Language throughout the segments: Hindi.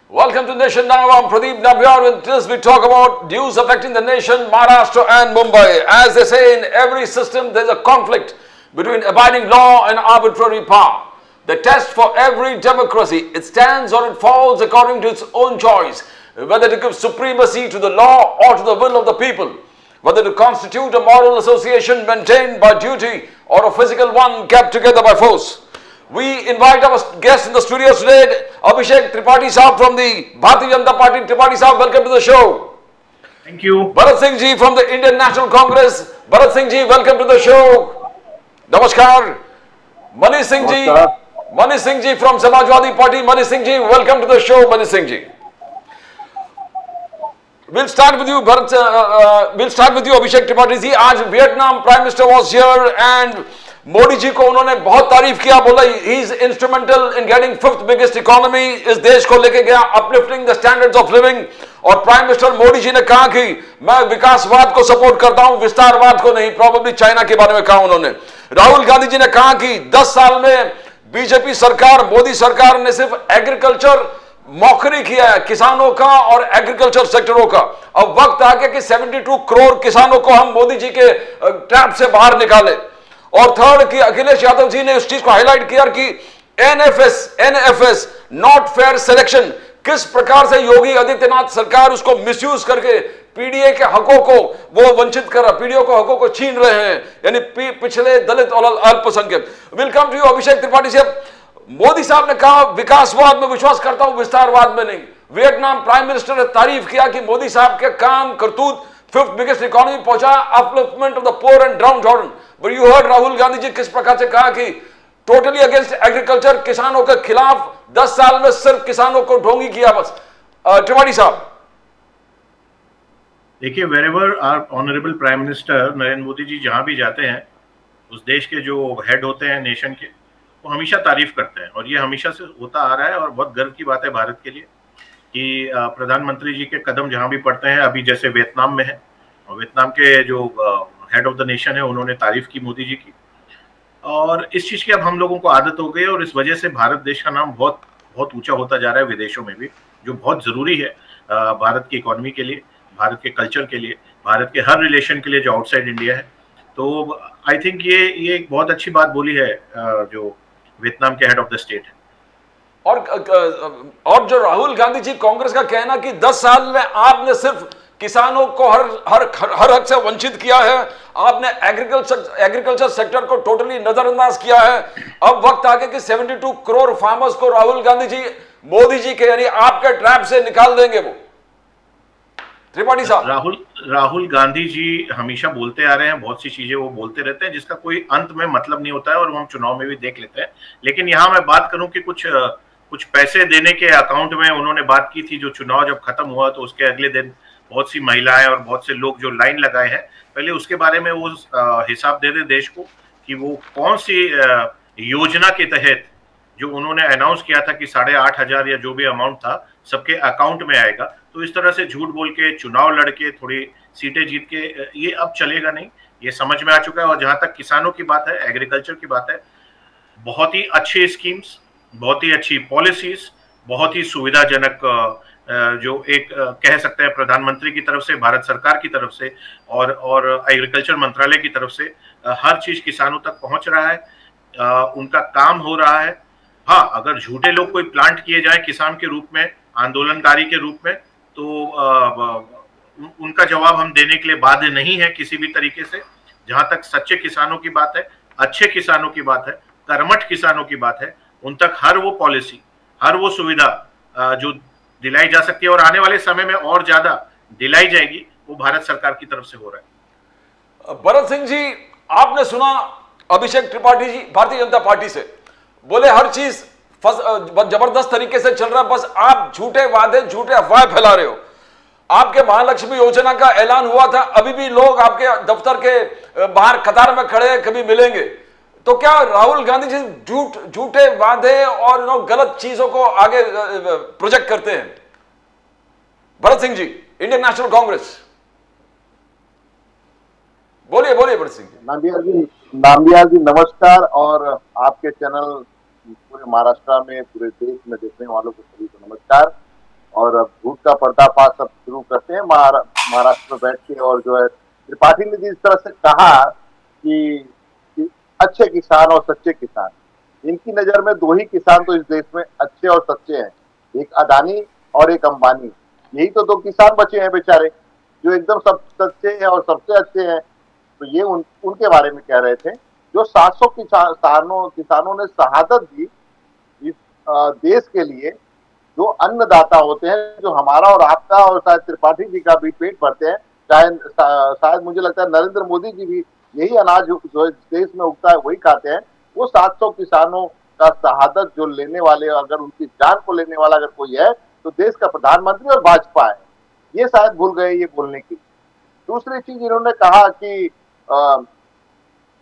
Welcome to Nation Now. I'm Pradeep Nabyar. With this, we talk about news affecting the nation, Maharashtra and Mumbai. As they say, in every system, there's a conflict between abiding law and arbitrary power. The test for every democracy, it stands or it falls according to its own choice, whether to give supremacy to the law or to the will of the people, whether to constitute a moral association maintained by duty or a physical one kept together by force. We invite our guest in the studio today, Abhishek Tripathi Saab from the Bharatiya Janata Party. Tripathi Saab, welcome to the show. Thank you. Bharat Singh ji from the Indian National Congress. Bharat Singh ji, welcome to the show. Namaskar. Manish Singh ji. Manish Singh ji from Samajwadi Party. Manish Singh ji, welcome to the show. Manish Singh ji. We'll start with you, Abhishek Tripathi ji. आज Vietnam Prime Minister was here and Modi ji को उन्होंने बहुत तारीफ किया, बोला he is instrumental in getting fifth biggest economy, इस देश को लेके गया, uplifting the standards of living. और प्राइम मिनिस्टर मोदी जी ने कहा कि मैं विकासवाद को सपोर्ट करता हूं, विस्तारवाद को नहीं. प्रोबेबली चाइना के बारे में कहा उन्होंने. राहुल गांधी जी ने कहा कि 10 साल में बीजेपी सरकार, मोदी सरकार ने सिर्फ एग्रीकल्चर मौखरी किया है, किसानों का और एग्रीकल्चर सेक्टरों का. अब वक्त आ गया कि 72 करोड़ किसानों को हम मोदी जी के ट्रैप से बाहर निकाले. और थर्ड कि अखिलेश यादव जी ने उस चीज को हाईलाइट किया कि एनएफएस नॉट फेयर सिलेक्शन, किस प्रकार से योगी आदित्यनाथ सरकार उसको मिसयूज करके पीडीए के हकों को वो वंचित कर रहा, पीडीओ को हकों को छीन रहे हैं, यानी पिछले दलित और अल्पसंख्यक. Welcome to you Abhishek Tripathi साहब. मोदी साहब ने कहा विकासवाद में विश्वास करता हूं, विस्तारवाद में नहीं. वियतनाम प्राइम मिनिस्टर ने तारीफ किया कि मोदी साहब के काम करतूत फिफ्थ बिगेस्ट इकोनॉमी पहुंचा, upliftment of the poor and downtrodden. But you heard Rahul Gandhi ji किस प्रकार से कहा कि टोटली अगेंस्ट एग्रीकल्चर, किसानों के खिलाफ, 10 साल में सिर्फ किसानों को ढोंगी किया बस. त्रिपाठी साहब देखिए, wherever our honourable prime minister Narendra Modi ji जहां भी जाते हैं, उस देश के जो हेड होते हैं नेशन के, वो हमेशा तारीफ करते हैं. और ये हमेशा से होता आ रहा है और बहुत गर्व की बात है भारत के लिए कि प्रधानमंत्री जी के कदम जहां भी पड़ते हैं, अभी जैसे वियतनाम में है, और वियतनाम के जो हेड ऑफ द नेशन है उन्होंने तारीफ की मोदी जी की. और इस चीज़ की अब हम लोगों को आदत हो गई है और इस वजह से भारत देश का नाम बहुत बहुत ऊंचा होता जा रहा है विदेशों में भी, जो बहुत ज़रूरी है भारत की इकोनॉमी के लिए, भारत के कल्चर के लिए, भारत के हर रिलेशन के लिए जो आउटसाइड इंडिया है. तो आई थिंक ये एक बहुत अच्छी बात बोली है जो वियतनाम के हेड ऑफ द स्टेट है. और जो राहुल गांधी जी कांग्रेस का कहना कि 10 साल में आपने सिर्फ किसानों को हर हक से वंचित किया है, आपने एग्रीकल्चर सेक्टर को टोटली नजरअंदाज किया है. अब वक्त आ गया कि 72 करोड़ फार्मर्स को राहुल गांधी जी मोदी जी के यानी आपके ट्रैप से निकाल देंगे वो. त्रिपाठी साहब, राहुल गांधी जी हमेशा बोलते आ रहे हैं, बहुत सी चीजें वो बोलते रहते हैं जिसका कोई अंत में मतलब नहीं होता है, और वो हम चुनाव में भी देख लेते हैं. लेकिन यहाँ मैं बात करूं कि कुछ पैसे देने के अकाउंट में उन्होंने बात की थी. जो चुनाव जब खत्म हुआ तो उसके अगले दिन बहुत सी महिलाएं और बहुत से लोग जो लाइन लगाए हैं, पहले उसके बारे में वो हिसाब दे दे देश को कि वो कौन सी योजना के तहत जो उन्होंने अनाउंस किया था कि 8,500 या जो भी अमाउंट था सबके अकाउंट में आएगा. तो इस तरह से झूठ बोल के चुनाव लड़के थोड़ी सीटें जीत के ये अब चलेगा नहीं, ये समझ में आ चुका है. और जहां तक किसानों की बात है, एग्रीकल्चर की बात है, बहुत ही अच्छी स्कीम्स, बहुत ही अच्छी पॉलिसीज, बहुत ही सुविधाजनक जो एक कह सकते हैं प्रधानमंत्री की तरफ से, भारत सरकार की तरफ से और एग्रीकल्चर मंत्रालय की तरफ से हर चीज किसानों तक पहुंच रहा है. उनका काम हो रहा है. हाँ, अगर झूठे लोग कोई प्लांट किए जाए किसान के रूप में, आंदोलनकारी के रूप में, तो उनका जवाब हम देने के लिए बाध्य नहीं है किसी भी तरीके से. जहां तक सच्चे किसानों की बात है, अच्छे किसानों की बात है, कर्मठ किसानों की बात है, उन तक हर वो पॉलिसी, हर वो सुविधा जो दिलाई जा सकती है और आने वाले समय में और ज्यादा दिलाई जाएगी, वो भारत सरकार की तरफ से हो रहा है. भरत सिंह जी, आपने सुना अभिषेक त्रिपाठी जी भारतीय जनता पार्टी से बोले हर चीज जबरदस्त तरीके से चल रहा है, बस आप झूठे वादे, झूठे अफवाह फैला रहे हो. आपके महालक्ष्मी योजना का ऐलान हुआ था, अभी भी लोग आपके दफ्तर के बाहर कतार में खड़े हैं, कभी मिलेंगे. तो क्या राहुल गांधी जी झूठे वादे और गलत चीजों को आगे प्रोजेक्ट करते हैं? भरत सिंह जी, इंडियन नेशनल कांग्रेस, बोलिए भरत सिंह जी. नामबियाल जी नमस्कार। और आपके चैनल पूरे महाराष्ट्र में, पूरे देश में देखने वालों को सभी को नमस्कार। और अब झूठ का पर्दाफाश सब शुरू करते हैं महाराष्ट्र में बैठ के। और जो है त्रिपाठी ने जिस तरह से कहा कि अच्छे किसान और सच्चे किसान, इनकी नजर में दो ही किसान तो इस देश में अच्छे और सच्चे हैं, एक अदानी और एक अंबानी। यही तो दो किसान बचे हैं बेचारे जो एकदम सब सच्चे हैं और सबसे अच्छे हैं। तो ये उनके बारे में कह रहे थे। जो 700 किसानों ने शहादत दी इस देश के लिए, जो अन्नदाता होते हैं, जो हमारा और आपका और शायद त्रिपाठी जी का भी पेट भरते हैं, शायद मुझे लगता है नरेंद्र मोदी जी भी यही अनाज जो देश में उगता है वही खाते हैं। वो 700 किसानों का शहादत जो लेने वाले, अगर उनकी जान को लेने वाला अगर कोई है तो देश का प्रधानमंत्री और भाजपा है। ये शायद भूल गए ये बोलने की। दूसरी चीज इन्होंने कहा कि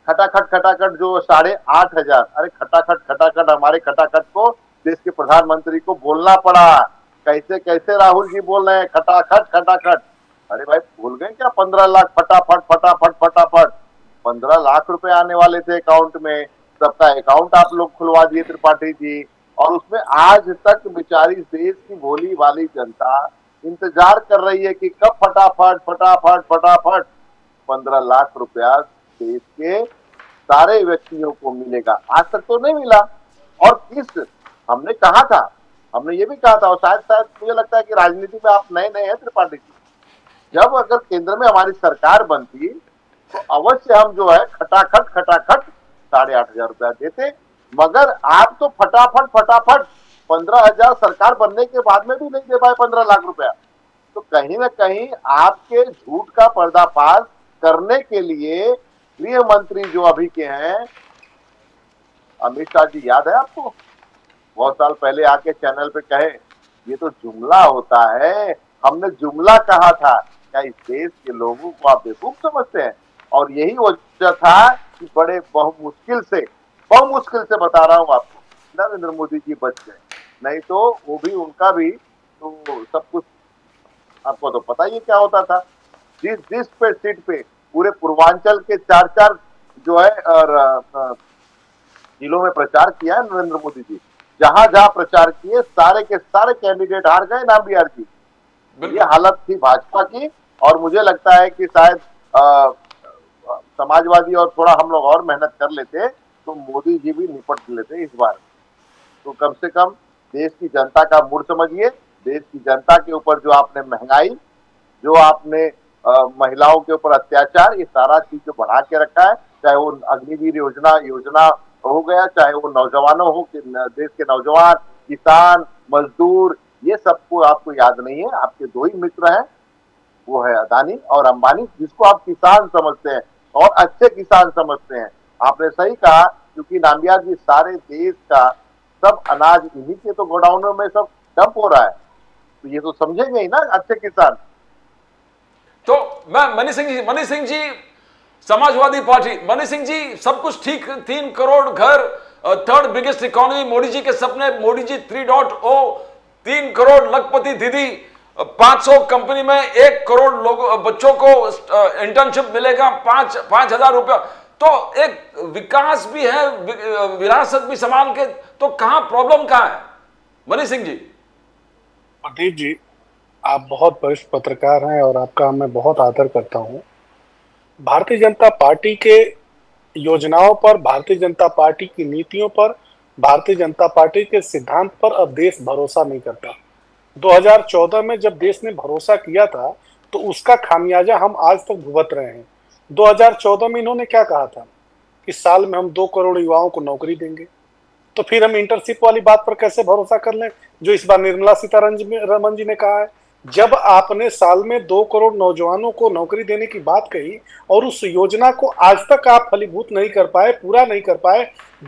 खटाखट जो 8,500, अरे खटाखट हमारे खटाखट को देश के प्रधानमंत्री को बोलना पड़ा। कैसे कैसे राहुल जी बोल रहे हैं खटाखट। अरे भाई भूल गए क्या? 15 लाख फटाफट 15 लाख रुपए आने वाले थे अकाउंट में। सबका अकाउंट आप लोग खुलवा दिए त्रिपाठी जी। और उसमें आज तक बेचारी देश की भोली वाली जनता इंतजार कर रही है कि कब फटाफट 15 लाख रुपया देश के सारे व्यक्तियों को मिलेगा। आज तक तो नहीं मिला। और हमने कहा था, हमने ये भी कहा था, और शायद मुझे लगता है कि राजनीति में आप नए हैं त्रिपाठी जी। जब अगर केंद्र में हमारी सरकार बनती तो अवश्य हम जो है खटाखट 8,500 रुपया देते। मगर आप तो फटाफट 15,000 सरकार बनने के बाद में भी नहीं दे पाए 15 लाख रुपया। तो कहीं ना कहीं आपके झूठ का पर्दाफाश करने के लिए गृह मंत्री जो अभी के हैं अमित शाह जी, याद है आपको? बहुत साल पहले आके चैनल पे कहे ये तो जुमला होता है, हमने जुमला कहा था। क्या इस देश के लोगों को आप बेवकूफ समझते हैं? और यही वजह था कि बड़े बहुमुश्किल से बता रहा हूँ आपको, नरेंद्र मोदी जी बच गए। नहीं तो वो भी, उनका भी तो सब कुछ आपको तो पता ही क्या होता था। जिस सीट पे पूरे पूर्वांचल के 4 जो है और जिलों में प्रचार किया है नरेंद्र मोदी जी, जहां प्रचार किए सारे के सारे कैंडिडेट हार गए नामबियार जी। ये हालत थी भाजपा की। और मुझे लगता है कि शायद समाजवादी और थोड़ा हम लोग और मेहनत कर लेते तो मोदी जी भी निपट लेते इस बार। तो कम से कम देश की जनता का मूड समझिए। देश की जनता के ऊपर जो आपने महंगाई, जो आपने महिलाओं के ऊपर अत्याचार, ये सारा चीज जो बढ़ा के रखा है, चाहे वो अग्निवीर योजना हो गया, चाहे वो नौजवानों हो, देश के नौजवान, किसान, मजदूर, ये सबको आपको याद नहीं है। आपके दो ही मित्र हैं, वो है अदानी और अंबानी, जिसको आप किसान समझते हैं और अच्छे किसान समझते हैं। आपने सही कहा, क्योंकि नामबियाल जी सारे देश का सब अनाज इन्हीं के तो गोडाउनों में सब डंप हो रहा है। तो ये तो समझेंगे ही ना अच्छे किसान। तो मैं money Singh ji Samajwadi party, money Singh ji सब कुछ ठीक, 3 करोड़ घर, 3rd biggest economy, Modi ji के सपने, मोदी जी 3.0, 3 करोड़ लखपति दीदी, 500 कंपनी में 1 करोड़ लोगों बच्चों को इंटर्नशिप मिलेगा, 5,000 रुपया। तो एक विकास भी है, विरासत भी संभाल के, तो कहां प्रॉब्लम कहां है मनी सिंह जी? प्रदीप जी, आप बहुत वरिष्ठ पत्रकार हैं और आपका मैं बहुत आदर करता हूं। भारतीय जनता पार्टी के योजनाओं पर, भारतीय जनता पार्टी की नीतियों पर, भारतीय जनता पार्टी के सिद्धांत पर अब देश भरोसा नहीं करता। 2014 में जब देश ने भरोसा किया था तो उसका खामियाजा हम आज तक भुगत रहे हैं। 2014 में इन्होंने क्या कहा था कि साल में हम 2 करोड़ युवाओं को नौकरी देंगे। तो फिर हम इंटर्नशिप वाली बात पर कैसे भरोसा कर लें जो इस बार निर्मला सीतारमण जी ने कहा है? जब आपने साल में 2 करोड़ नौजवानों को नौकरी देने की बात कही और उस योजना को आज तक आप फलीभूत नहीं कर पाए, पूरा नहीं कर पाए,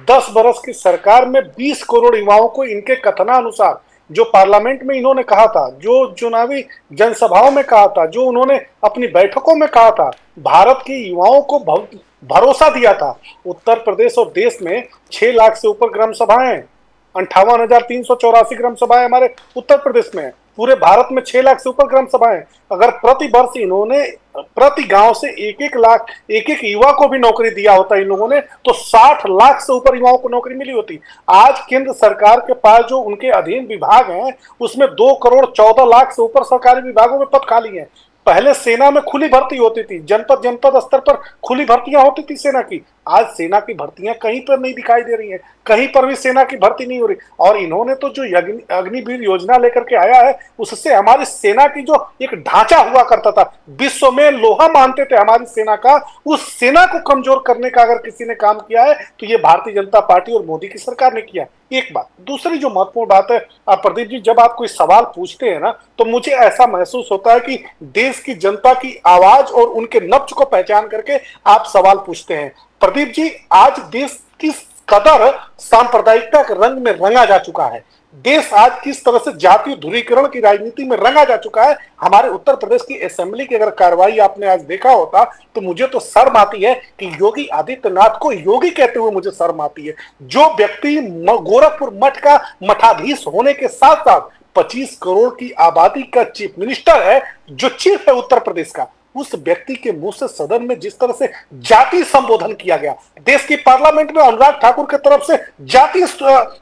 10 बरस की सरकार में 20 करोड़ युवाओं को इनके कथनानुसार, जो पार्लियामेंट में इन्होंने कहा था, जो चुनावी जनसभाओं में कहा था, जो उन्होंने अपनी बैठकों में कहा था, भारत के युवाओं को भरोसा दिया था। उत्तर प्रदेश और देश में 6 लाख से ऊपर ग्राम सभाएं हैं। 58,384 ग्राम सभाएं हमारे उत्तर प्रदेश में है। पूरे भारत में 6 लाख से ऊपर ग्राम सभाएं हैं। अगर प्रति वर्ष इन्होंने प्रति गांव से 1-1 लाख एक युवा को भी नौकरी दिया होता इन लोगों ने, तो 60 लाख से ऊपर युवाओं को नौकरी मिली होती। आज केंद्र सरकार के पास जो उनके अधीन विभाग हैं उसमें 2 करोड़ 14 लाख से ऊपर सरकारी विभागों में पद खाली हैं। पहले सेना में खुली भर्ती होती थी, जनपद जनपद स्तर पर खुली भर्तियां होती थी सेना की। आज सेना की भर्तियां कहीं पर नहीं दिखाई दे रही हैं, कहीं पर भी सेना की भर्ती नहीं हो रही। और इन्होंने तो जो अग्निवीर योजना लेकर के आया है उससे हमारी सेना की जो एक ढांचा हुआ करता था, विश्व में लोहा मानते थे हमारी सेना का, उस सेना को कमजोर करने का अगर किसी ने काम किया है तो ये भारतीय जनता पार्टी और मोदी की सरकार ने किया। एक बात। दूसरी जो महत्वपूर्ण बात है, प्रदीप जी, जब आप कोई सवाल पूछते हैं ना तो मुझे ऐसा महसूस होता है कि देश की जनता की आवाज और उनके नब्ज को पहचान करके आप सवाल पूछते हैं। प्रदीप जी, आज देश किस कदर सांप्रदायिकता के रंग में रंगा जा चुका है, देश आज किस तरह से जातीय ध्रुवीकरण की राजनीति में रंगा जा चुका है। हमारे उत्तर प्रदेश की असेंबली की अगर कार्रवाई आपने आज देखा होता तो मुझे तो शर्म आती है कि योगी आदित्यनाथ को योगी कहते हुए मुझे शर्म आती है। जो व्यक्ति गोरखपुर मठ का मठाधीश होने के साथ साथ 25 करोड़ की आबादी का चीफ मिनिस्टर है, जो चीफ है उत्तर प्रदेश का, उस व्यक्ति के मुंह से सदन में जिस तरह से जाति संबोधन किया गया, देश की पार्लियामेंट में अनुराग ठाकुर की तरफ से जाति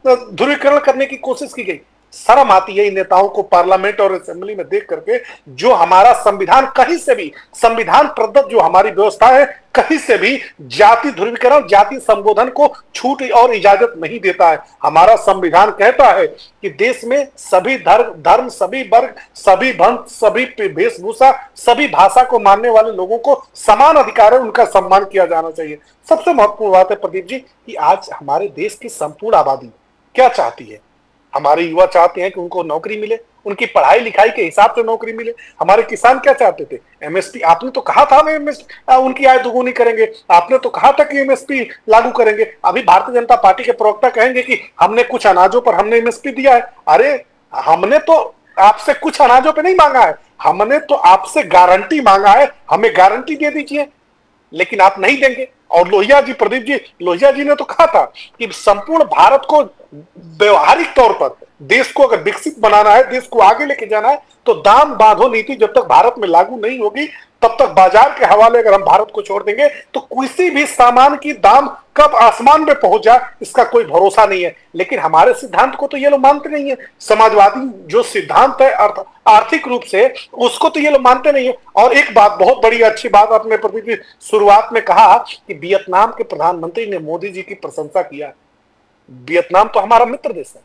ध्रुवीकरण करने की कोशिश की गई। शर्म आती है इन नेताओं को पार्लियामेंट और असेंबली में देख करके, जो हमारा संविधान कहीं से भी, संविधान प्रदत्त जो हमारी व्यवस्था है, कहीं से भी जाति ध्रुवीकरण, जाति संबोधन को छूट और इजाजत नहीं देता है। हमारा संविधान कहता है कि देश में सभी धर्म, सभी वर्ग, सभी पंथ, सभी वेशभूषा, सभी भाषा को मानने वाले लोगों को समान अधिकार है, उनका सम्मान किया जाना चाहिए। सबसे महत्वपूर्ण बात है प्रदीप जी कि आज हमारे देश की संपूर्ण आबादी क्या चाहती है। हमारे युवा चाहते हैं कि उनको नौकरी मिले, उनकी पढ़ाई लिखाई के हिसाब से नौकरी मिले। हमारे किसान क्या चाहते थे? एमएसपी। आपने तो कहा था उनकी आय दोगुनी करेंगे, आपने तो कहा था कि एमएसपी लागू करेंगे। अभी भारतीय जनता पार्टी के प्रवक्ता कहेंगे कि हमने कुछ अनाजों पर हमने एमएसपी दिया है। अरे, हमने तो आपसे कुछ अनाजों पर नहीं मांगा है, हमने तो आपसे गारंटी मांगा है, हमें गारंटी दे दीजिए, लेकिन आप नहीं देंगे। और लोहिया जी, प्रदीप जी, लोहिया जी ने तो कहा था कि संपूर्ण भारत को व्यवहारिक तौर पर देश को अगर विकसित बनाना है, देश को आगे लेके जाना है, तो दाम बांधो नीति जब तक भारत में लागू नहीं होगी तब तक बाजार के हवाले अगर हम भारत को छोड़ देंगे तो किसी भी सामान की दाम कब आसमान में पहुंच जाए इसका कोई भरोसा नहीं है। लेकिन हमारे सिद्धांत को तो ये लोग मानते नहीं है। समाजवादी जो सिद्धांत है आर्थिक रूप से, उसको तो ये लोग मानते नहीं है। और एक बात, बहुत बड़ी अच्छी बात आपने प्रदीप शुरुआत में कहा कि वियतनाम के प्रधानमंत्री ने मोदी जी की प्रशंसा किया। वियतनाम तो हमारा मित्र देश है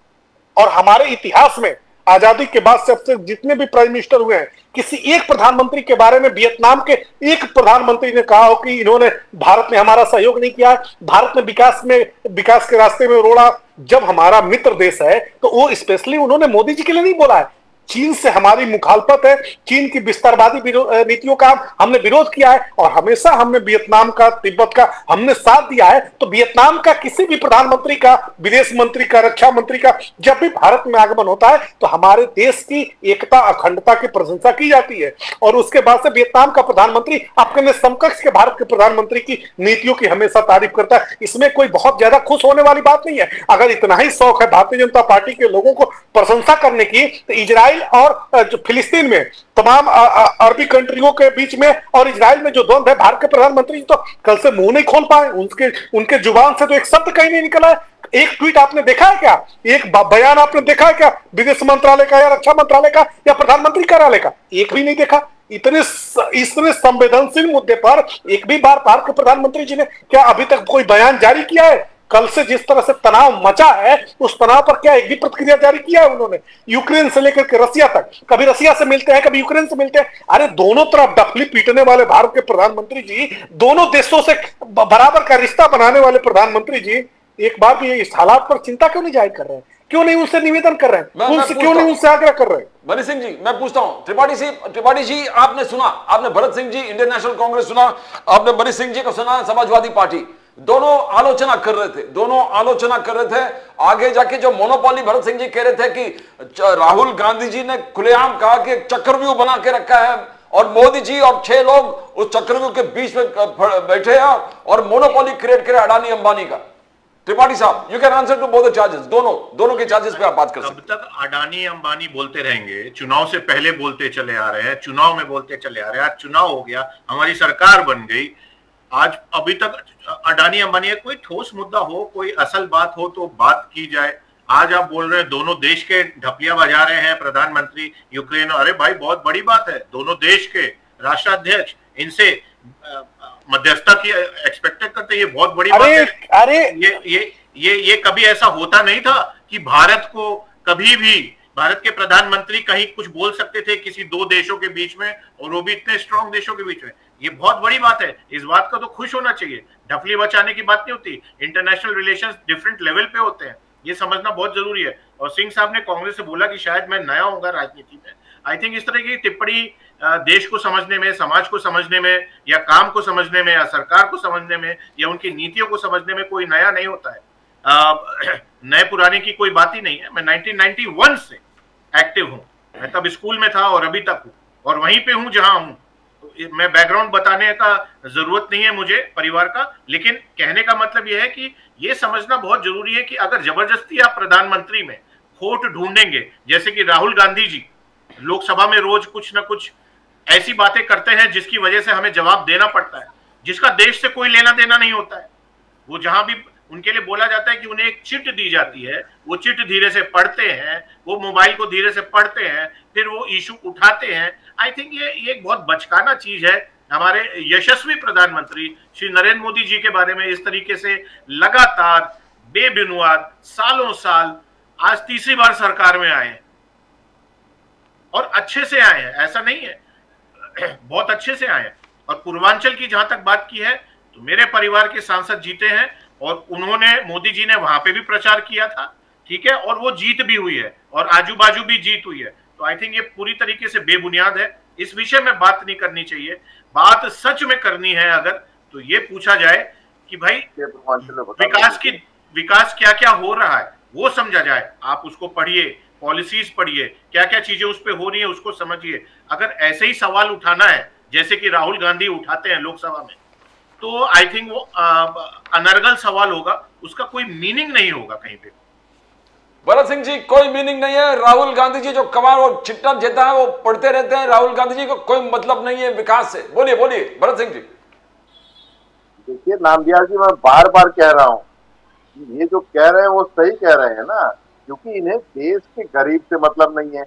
और हमारे इतिहास में आजादी के बाद से अब तक जितने भी प्राइम मिनिस्टर हुए हैं, किसी एक प्रधानमंत्री के बारे में वियतनाम के एक प्रधानमंत्री ने कहा हो कि इन्होंने भारत में हमारा सहयोग नहीं किया, भारत में विकास के रास्ते में रोड़ा। जब हमारा मित्र देश है तो वो स्पेशली उन्होंने मोदी जी के लिए नहीं बोला है। चीन से हमारी मुखालफत है, चीन की विस्तारवादी नीतियों का हमने विरोध किया है और हमेशा हमने वियतनाम का, तिब्बत का हमने साथ दिया है। तो वियतनाम का किसी भी प्रधानमंत्री का, विदेश मंत्री का, रक्षा मंत्री का जब भी भारत में आगमन होता है तो हमारे देश की एकता, अखंडता की प्रशंसा की जाती है। और उसके बाद से वियतनाम का प्रधानमंत्री अपने समकक्ष के भारत के प्रधानमंत्री की नीतियों की हमेशा तारीफ करता है। इसमें कोई बहुत ज्यादा खुश होने वाली बात नहीं है। अगर इतना ही शौक है भारतीय जनता पार्टी के लोगों को प्रशंसा करने की तो इजराइल और जो फिलिस्तीन में तमाम अरबी कंट्रियों के बीच में और इजराइल में जो द्वंद्व है, भारत के प्रधानमंत्री तो कल से मुंह नहीं खोल पाए। उनके जुबान से तो एक शब्द कहीं नहीं निकला है। एक ट्वीट आपने देखा है क्या? एक बयान आपने देखा है क्या विदेश मंत्रालय का या रक्षा मंत्रालय का या प्रधानमंत्री कार्यालय का? एक भी नहीं देखा। इतने संवेदनशील मुद्दे पर एक भी बार भारत के प्रधानमंत्री जी ने क्या अभी तक कोई बयान जारी किया है? कल से जिस तरह से तनाव मचा है, उस तनाव पर क्या एक भी प्रतिक्रिया जारी किया है उन्होंने? यूक्रेन से लेकर के रसिया तक, कभी रसिया से मिलते हैं, कभी यूक्रेन से मिलते हैं। अरे, दोनों तरफ डफली पीटने वाले भारत के प्रधानमंत्री जी, दोनों देशों से बराबर का रिश्ता बनाने वाले प्रधानमंत्री जी, एक बार भी इस हालात पर चिंता क्यों नहीं जाहिर कर रहे हैं? क्यों नहीं उनसे निवेदन कर रहे हैं? उनसे क्यों नहीं उनसे आग्रह कर रहे हैं? मनी सिंह जी, मैं पूछता हूं, त्रिपाठी जी, आपने सुना, आपने भरत सिंह जी इंडियन नेशनल कांग्रेस सुना, आपने मनी सिंह जी को सुना समाजवादी पार्टी, दोनों आलोचना कर रहे थे। आगे जाके जो मोनोपोली भरत सिंह जी कह रहे थे कि राहुल गांधी जी ने खुलेआम कहा कि एक चक्रव्यूह बना के रखा है और मोदी जी और 6 लोग उस चक्रव्यूह के बीच में बैठे हैं और मोनोपोली क्रिएट करे अडानी अंबानी का। त्रिपाठी साहब, you can answer to both the charges, दोनों के चार्जेस पे आप बात कर कब सकते हैं। तक अडानी अंबानी बोलते रहेंगे? चुनाव से पहले बोलते चले आ रहे हैं, चुनाव में बोलते चले आ रहे हैं, आज चुनाव हो गया, हमारी सरकार बन गई, आज अभी तक अडानी अंबानी है। कोई ठोस मुद्दा हो, कोई असल बात हो तो बात की जाए। आज आप बोल रहे हैं दोनों देश के ढपलियां बजा रहे हैं प्रधानमंत्री यूक्रेन, अरे भाई बहुत बड़ी बात है, दोनों देश के राष्ट्राध्यक्ष इनसे मध्यस्थता की एक्सपेक्टेड करते हैं, ये बहुत बड़ी बात है। अरे ये कभी ऐसा होता नहीं था कि भारत को कभी भी भारत के प्रधानमंत्री कहीं कुछ बोल सकते थे किसी दो देशों के बीच में, और वो भी इतने स्ट्रांग देशों के बीच में। ये बहुत बड़ी बात है, इस बात का तो खुश होना चाहिए। ढपली बचाने की बात नहीं होती, इंटरनेशनल रिलेशंस डिफरेंट लेवल पे होते हैं, ये समझना बहुत जरूरी है। और सिंह साहब ने कांग्रेस से बोला कि शायद मैं नया होऊंगा राजनीति में। आई थिंक इस तरह की टिप्पणी देश को समझने में, समाज को समझने में, या काम को समझने में, या सरकार को समझने में, या उनकी नीतियों को समझने में कोई नया नहीं होता है। नए पुराने की कोई बात ही नहीं है। मैं 1991 से एक्टिव हूं, मैं तब स्कूल में था और अभी तक हूं, और वहीं पे हूं जहां हूं। तो मैं बैकग्राउंड बताने का जरूरत नहीं है मुझे परिवार का, लेकिन कहने का मतलब यह है कि ये समझना बहुत जरूरी है कि अगर जबरदस्ती आप प्रधानमंत्री में खोट ढूंढेंगे, जैसे कि राहुल गांधी जी लोकसभा में रोज कुछ ना कुछ ऐसी बातें करते हैं जिसकी वजह से हमें जवाब देना पड़ता है, जिसका देश से कोई लेना देना नहीं होता है। वो जहां भी उनके लिए बोला जाता है कि उन्हें एक चिट दी जाती है, वो चिट धीरे से पढ़ते हैं, वो मोबाइल को धीरे से पढ़ते हैं, फिर वो इशू उठाते हैं। आई थिंक ये एक बहुत बचकाना चीज है। हमारे यशस्वी प्रधानमंत्री श्री नरेंद्र मोदी जी के बारे में इस तरीके से लगातार बेबुनियाद सालों साल, आज तीसरी बार सरकार में आए हैं और अच्छे से आए हैं, ऐसा नहीं है, बहुत अच्छे से आए हैं। और पूर्वांचल की जहां तक बात की है तो मेरे परिवार के सांसद जीते हैं, और उन्होंने, मोदी जी ने वहां पे भी प्रचार किया था, ठीक है, और वो जीत भी हुई है, और आजू बाजू भी जीत हुई है। तो आई थिंक ये पूरी तरीके से बेबुनियाद है, इस विषय में बात नहीं करनी चाहिए। बात सच में करनी है अगर, तो ये पूछा जाए कि भाई विकास क्या क्या हो रहा है वो समझा जाए। आप उसको पढ़िए, पॉलिसीज पढ़िए, क्या क्या चीजें उस पर हो रही है उसको समझिए। अगर ऐसे ही सवाल उठाना है जैसे कि राहुल गांधी उठाते हैं लोकसभा में, तो आई थिंक वो अनर्गल सवाल होगा, उसका कोई मीनिंग नहीं होगा कहीं पे। भरत सिंह जी, कोई मीनिंग नहीं है। राहुल गांधी जी जो कमाल और चिट्टा देता है वो पढ़ते रहते हैं, राहुल गांधी जी को कोई मतलब नहीं है विकास से। बोलिए बोलिए भरत सिंह जी। देखिए नामदिया जी, मैं बार बार कह रहा हूँ, ये जो कह रहे हैं वो सही कह रहे हैं ना, क्योंकि इन्हें देश के गरीब से मतलब नहीं है,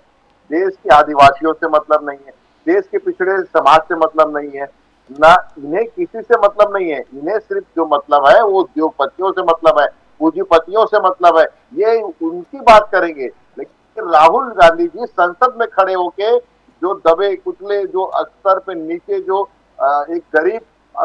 देश के आदिवासियों से मतलब नहीं है, देश के पिछड़े समाज से मतलब नहीं है ना, इन्हें किसी से मतलब नहीं है। इन्हें सिर्फ जो मतलब है वो उद्योगपतियों से मतलब है, पूंजीपतियों से मतलब है, ये उनकी बात करेंगे। लेकिन राहुल गांधी जी संसद में खड़े होके जो दबे कुचले, जो स्तर पे नीचे जो एक गरीब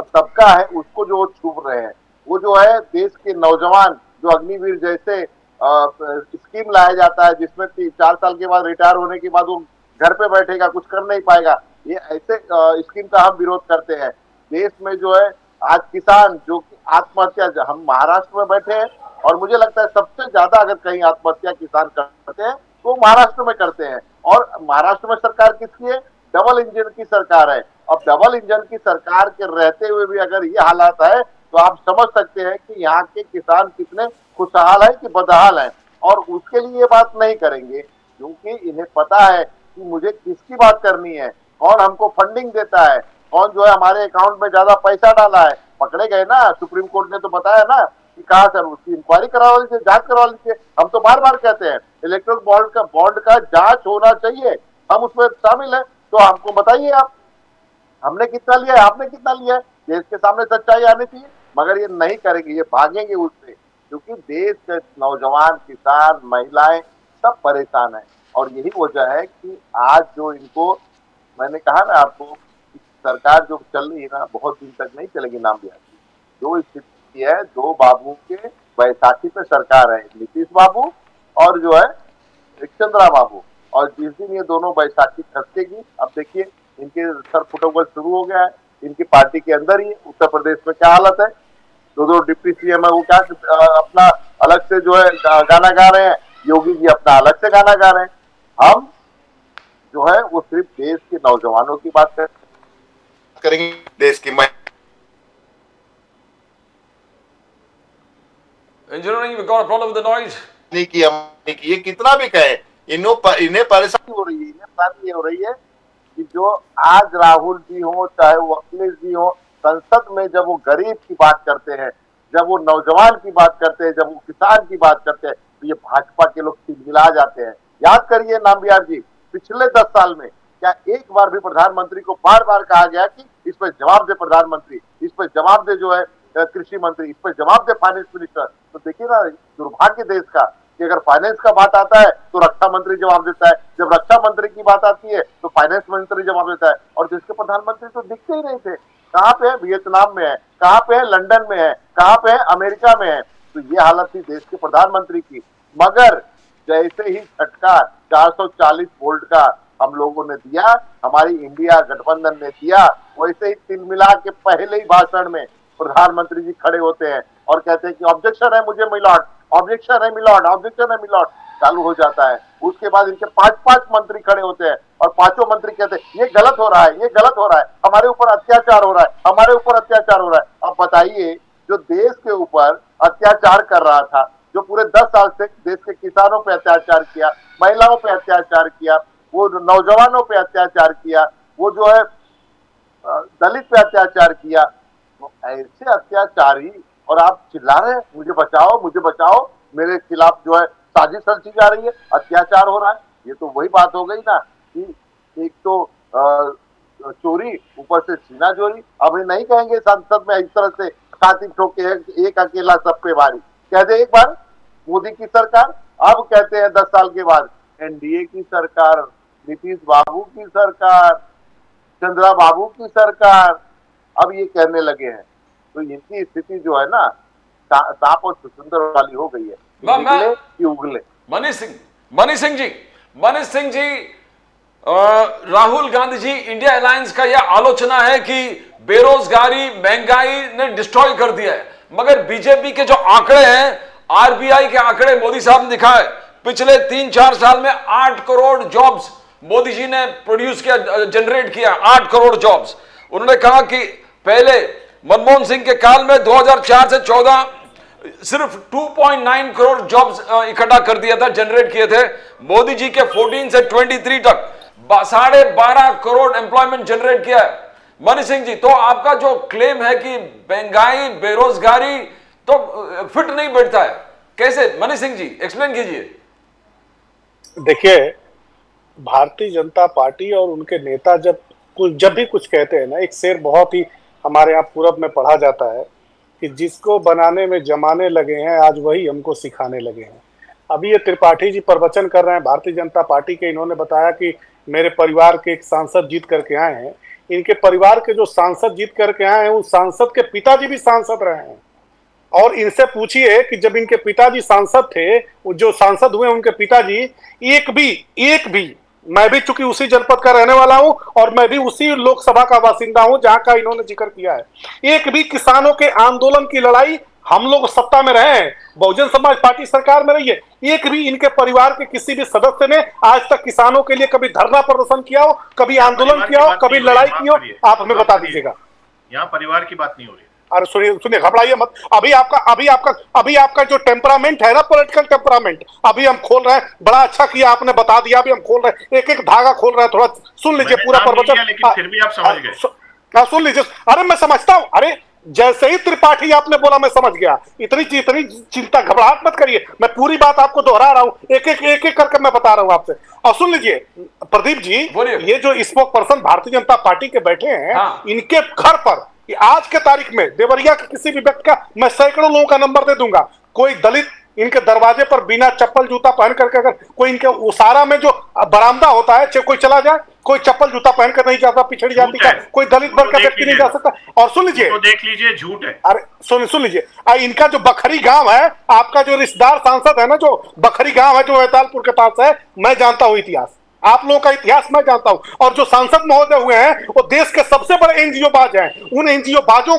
तबका है उसको जो छू रहे हैं, वो जो है देश के नौजवान, जो अग्निवीर जैसे स्कीम लाया जाता है जिसमें 4 साल के बाद रिटायर होने के बाद वो घर पे बैठेगा, कुछ कर नहीं पाएगा, ये ऐसे स्कीम का हम विरोध करते हैं। देश में जो है आज किसान जो कि आत्महत्या, हम महाराष्ट्र में बैठे हैं और मुझे लगता है सबसे ज्यादा अगर कहीं आत्महत्या किसान करते हैं तो महाराष्ट्र में करते हैं। और महाराष्ट्र में सरकार किसकी है? डबल इंजन की सरकार है। अब डबल इंजन की सरकार के रहते हुए भी अगर ये हालात है तो आप समझ सकते हैं कि यहाँ के किसान कितने खुशहाल है कि बदहाल है। और उसके लिए ये बात नहीं करेंगे क्योंकि इन्हें पता है कि मुझे किसकी बात करनी है, कौन हमको फंडिंग देता है, कौन जो है हमारे अकाउंट में ज्यादा पैसा डाला है। पकड़े गए ना, सुप्रीम कोर्ट ने तो बताया ना कि कहा सर उसकी इंक्वायरी करवा लीजिए, जांच करवा लीजिए। हम तो बार बार कहते हैं इलेक्ट्रल बॉन्ड का जांच होना चाहिए, हम उसमें शामिल है, तो हमको बताइए आप, हमने कितना लिया है, आपने कितना लिया है, देश के सामने सच्चाई आनी चाहिए। मगर ये नहीं करेंगे, ये भागेंगे उससे, क्योंकि देश के नौजवान, किसान, महिलाएं सब परेशान है। और यही वजह है कि आज जो इनको, मैंने कहा ना आपको, सरकार जो चल रही है ना बहुत दिन तक नहीं चलेगी। नाम दिया जो स्थिति है, 2 बाबू के बैसाखी पे सरकार है, नीतीश बाबू और जो है चंद्रा बाबू। और जिस दिन ये दोनों बैसाखी खसकेगी, अब देखिए इनके सर फुटबॉल शुरू हो गया है इनकी पार्टी के अंदर ही। उत्तर प्रदेश में क्या हालत है, 2 डिप्टी सीएम है वो क्या अपना अलग से जो है गाना गा रहे हैं, योगी जी अपना अलग से गाना गा रहे हैं। हम जो है वो सिर्फ देश के नौजवानों की बात करेंगे, देश की Engineering, we got a problem with the noise. नहीं किया, नहीं किया, कितना भी कहे इन्हें परेशानी हो रही है, इन्हें परेशानी ये हो रही है कि जो आज राहुल जी हो चाहे वो अखिलेश जी हो, संसद में जब वो गरीब की बात करते हैं, जब वो नौजवान की बात करते हैं, जब वो किसान की बात करते हैं, तो ये भाजपा के लोग तिलमिला जाते हैं। याद करिए नामबिहार जी, पिछले 10 साल में क्या एक बार भी प्रधानमंत्री को बार बार कहा गया कि इस पर जवाब दे प्रधानमंत्री, इस पर जवाब दे जो है कृषि मंत्री, इस पर जवाब दे फाइनेंस मिनिस्टर? तो देखिए ना, दुर्भाग्य देश का कि अगर फाइनेंस का बात आता है तो रक्षा मंत्री जवाब देता है, जब रक्षा मंत्री की बात आती है तो फाइनेंस मंत्री जवाब देता है, और देश के प्रधानमंत्री तो दिखते ही नहीं थे। कहाँ पे है? वियतनाम में है, कहाँ पे है? लंदन में है, कहाँ पे है? अमेरिका में है। तो ये हालत थी देश के प्रधानमंत्री की। मगर जैसे ही झटका 440 वोल्ट का हम लोगों ने दिया, हमारी इंडिया गठबंधन ने दिया, वैसे ही तिलमिला के पहले ही भाषण में प्रधानमंत्री जी खड़े होते हैं और कहते हैं कि ऑब्जेक्शन है मुझे मिलॉर्ड, ऑब्जेक्शन है मिलॉर्ड, ऑब्जेक्शन है मिलॉर्ड, चालू हो जाता है। उसके बाद इनके 5-5 मंत्री खड़े होते हैं और पांचों मंत्री कहते हैं ये गलत हो रहा है, ये गलत हो रहा है, हमारे ऊपर अत्याचार हो रहा है, हमारे ऊपर अत्याचार हो रहा है। अब बताइए, जो देश के ऊपर अत्याचार कर रहा था, जो पूरे 10 साल से देश के किसानों पे अत्याचार किया, महिलाओं पे अत्याचार किया, वो नौजवानों पे अत्याचार किया, वो जो है दलित पे अत्याचार किया, तो ऐसे अत्याचारी और आप चिल्ला रहे हैं मुझे बचाओ, मुझे बचाओ, मेरे खिलाफ जो है साजिश रची जा रही है, अत्याचार हो रहा है। ये तो वही बात हो गई ना कि एक तो चोरी, ऊपर से सीना चोरी। अब ये नहीं कहेंगे संसद में इस तरह से छाती ठोके एक अकेला सब पे भारी, कह दे एक बार मोदी की सरकार, अब कहते हैं 10 साल के बाद एनडीए की सरकार, नीतीश बाबू की सरकार, चंद्रा बाबू की सरकार, अब ये कहने लगे हैं। तो इनकी स्थिति जो है ना सांप और छुछुंदर वाली हो गई है, निकले कि उगले। मनीष सिंह जी, राहुल गांधी जी, इंडिया अलायंस का यह आलोचना है कि बेरोजगारी, महंगाई ने डिस्ट्रॉय कर दिया है, मगर बीजेपी के जो आंकड़े हैं, आरबीआई के आंकड़े मोदी साहब ने दिखाए, पिछले 3-4 साल में 8 करोड़ जॉब्स मोदी जी ने प्रोड्यूस किया, जनरेट किया, 8 करोड़ जॉब्स। उन्होंने कहा कि पहले मनमोहन सिंह के काल में 2004 से 14 सिर्फ 2.9 करोड़ जॉब्स इकट्ठा कर दिया था, जनरेट किए थे। मोदी जी के 14 से 23 तक 12.5 करोड़ एम्प्लॉयमेंट जनरेट किया है। मनीष सिंह जी, तो आपका जो क्लेम है कि महंगाई, बेरोजगारी तो फिट नहीं बैठता है, कैसे? मनीष सिंह जी एक्सप्लेन कीजिए। देखिए, भारतीय जनता पार्टी और उनके नेता जब भी कुछ कहते हैं ना, एक शेर बहुत ही हमारे यहाँ पूरब में पढ़ा जाता है कि जिसको बनाने में जमाने लगे हैं आज वही हमको सिखाने लगे हैं। अभी ये त्रिपाठी जी प्रवचन कर रहे हैं भारतीय जनता पार्टी के, इन्होंने बताया कि मेरे परिवार के एक सांसद जीत करके आए हैं। इनके परिवार के जो सांसद जीत करके आए हैं, उन सांसद के पिताजी भी सांसद रहे हैं। और इनसे पूछिए कि जब इनके पिताजी सांसद थे, जो सांसद हुए उनके पिताजी, एक भी मैं भी चूंकि उसी जनपद का रहने वाला हूं और मैं भी उसी लोकसभा का बासिंदा हूं जहां का इन्होंने जिक्र किया है, एक भी किसानों के आंदोलन की लड़ाई, हम लोग सत्ता में रहे हैं, बहुजन समाज पार्टी सरकार में रही है, एक भी इनके परिवार के किसी भी सदस्य ने आज तक किसानों के लिए कभी धरना प्रदर्शन किया हो, कभी आंदोलन किया हो, कभी लड़ाई की हो? आप हमें बता दीजिएगा। यहाँ परिवार की बात नहीं हो रही। अरे सुनिए, घबराइए मत। अभी आपका जो टेम्परामेंट है ना, पॉलिटिकल टेम्परामेंट, अभी हम खोल रहे हैं। बड़ा अच्छा किया आपने बता दिया, अभी हम खोल रहे हैं, एक धागा खोल रहे हैं। थोड़ा सुन लीजिए पूरा प्रवचन, लेकिन फिर भी आप समझ गए। सुन लीजिए। अरे मैं समझता हूँ, अरे जैसे ही त्रिपाठी आपने बोला मैं समझ गया। इतनी चिंता, घबराहट मत करिए, मैं पूरी बात आपको दोहरा रहा हूँ, एक एक करके मैं बता रहा हूँ आपसे। और सुन लीजिए प्रदीप जी, ये जो spoke person Bharatiya Janata party के बैठे हैं, इनके घर पर आज के तारीख में देवरिया के किसी भी व्यक्ति का मैं सैकड़ों लोगों का नंबर दे दूंगा, कोई दलित इनके दरवाजे पर बिना चप्पल जूता पहन करके, अगर कोई इनके उसारा में जो बरामदा होता है, कोई चला जाए, कोई चप्पल जूता पहन कर नहीं जाता, पिछड़ी जाति का कोई दलित वर्ग का व्यक्ति नहीं जा सकता। और सुन लीजिए, देख लीजिए, झूठ है। अरे सुन लीजिए, इनका जो बखरी गांव है, आपका जो रिश्तेदार सांसद है ना, जो बखरी गांव है जो वैतालपुर के पास है, मैं जानता हूं इतिहास, आप लोगों का इतिहास मैं जानता हूं। और जो सांसद महोदय हुए हैं वो देश के सबसे बड़े एनजीओ बाज हैं। उन एनजीओ बाजों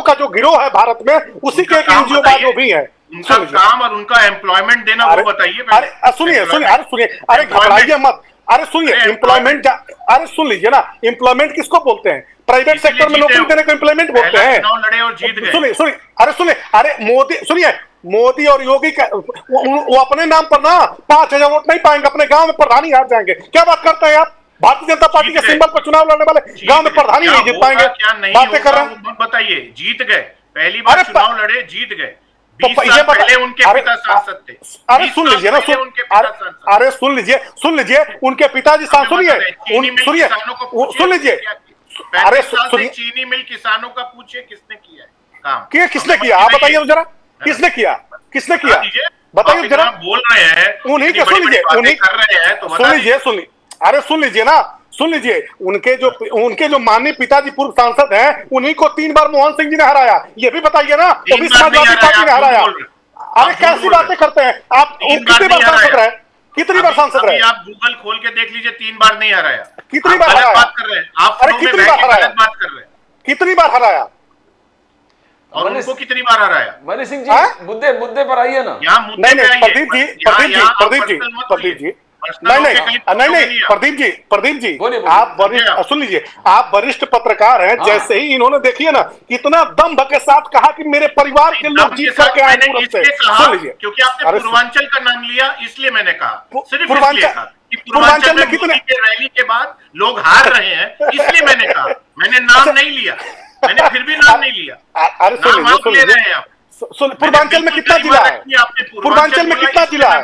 का जो गिरोह है भारत में, उसी के एक एनजीओ बाजो भी है। उनका काम और उनका एम्प्लॉयमेंट देना वो बताइए। अरे सुनिए, अरे घबराइए मत। अरे सुनिए, एम्प्लॉयमेंट, अरे सुन लीजिए ना, एम्प्लॉयमेंट किसको बोलते हैं? प्राइवेट सेक्टर में नौकरी देने को एम्प्लॉयमेंट बोलते हैं। चुनाव लड़े और जीत गए। सुनिए, अरे मोदी और योगी का वो अपने नाम पर ना 5,000 वोट नहीं पाएंगे, अपने गांव में प्रधानी हार जाएंगे। क्या बात करते हैं आप? भारतीय जनता पार्टी के सिंबल पर चुनाव लड़ने वाले गांव में प्रधानी नहीं जीत पाएंगे। बातें कर रहे हैं, बताइए। जीत गए, पहली बार चुनाव लड़े, जीत गए। 20 साल पहले उनके पिता सांसद थे। अरे सुन लीजिए ना, अरे सुन लीजिए उनके पिताजी सांसद, सुन लीजिए। अरे सुनिए, चीनी मिल किसानों का पूछिए किसने किया है काम? किसने किया आप बताइए तो जरा, किसने किया बताइए जरा। बोल रहे हैं उन्हीं के, सुन लीजिए, उन्हीं कर रहे हैं तो सुन लीजिए उनके जो माननीय पिताजी पूर्व सांसद हैं, उन्हीं को 3 बार मोहन सिंह जी ने हराया, ये भी बताइए ना। तो भी समाजवादी पार्टी ने हराया। अरे कैसी बातें करते हैं आप? कितनी बार सांसद रहे? आप गूगल खोल के देख लीजिए, 3 बार नहीं हराया। कितनी बार हराया? बात कर रहे हैं आप? अरे कितनी बार हराया? बात कर रहे हैं, कितनी बार हराया? और उनको कितनी बार हराया? मनीष सिंह जी, मुद्दे पर आइए ना। यहाँ मुद्दे पे आइए। प्रदीप जी, आप वरिष्ठ, सुन लीजिए, आप वरिष्ठ पत्रकार हैं। जैसे ही इन्होंने देखिए ना कितना दम्भ के साथ कहा कि मेरे परिवार के लोग जीत करके आए पूरब से। सुन लीजिए, क्योंकि आपने पूर्वांचल का नाम लिया, इसलिए मैंने कहा। सिर्फ पूर्वांचल में कितने रैली के बाद लोग हार रहे हैं, इसलिए मैंने कहा। मैंने नाम नहीं लिया, मैंने फिर भी नाम नहीं लिया। अरे सुन लीजिए, पूर्वांचल में कितना जिला है? पूर्वांचल में कितना जिला है?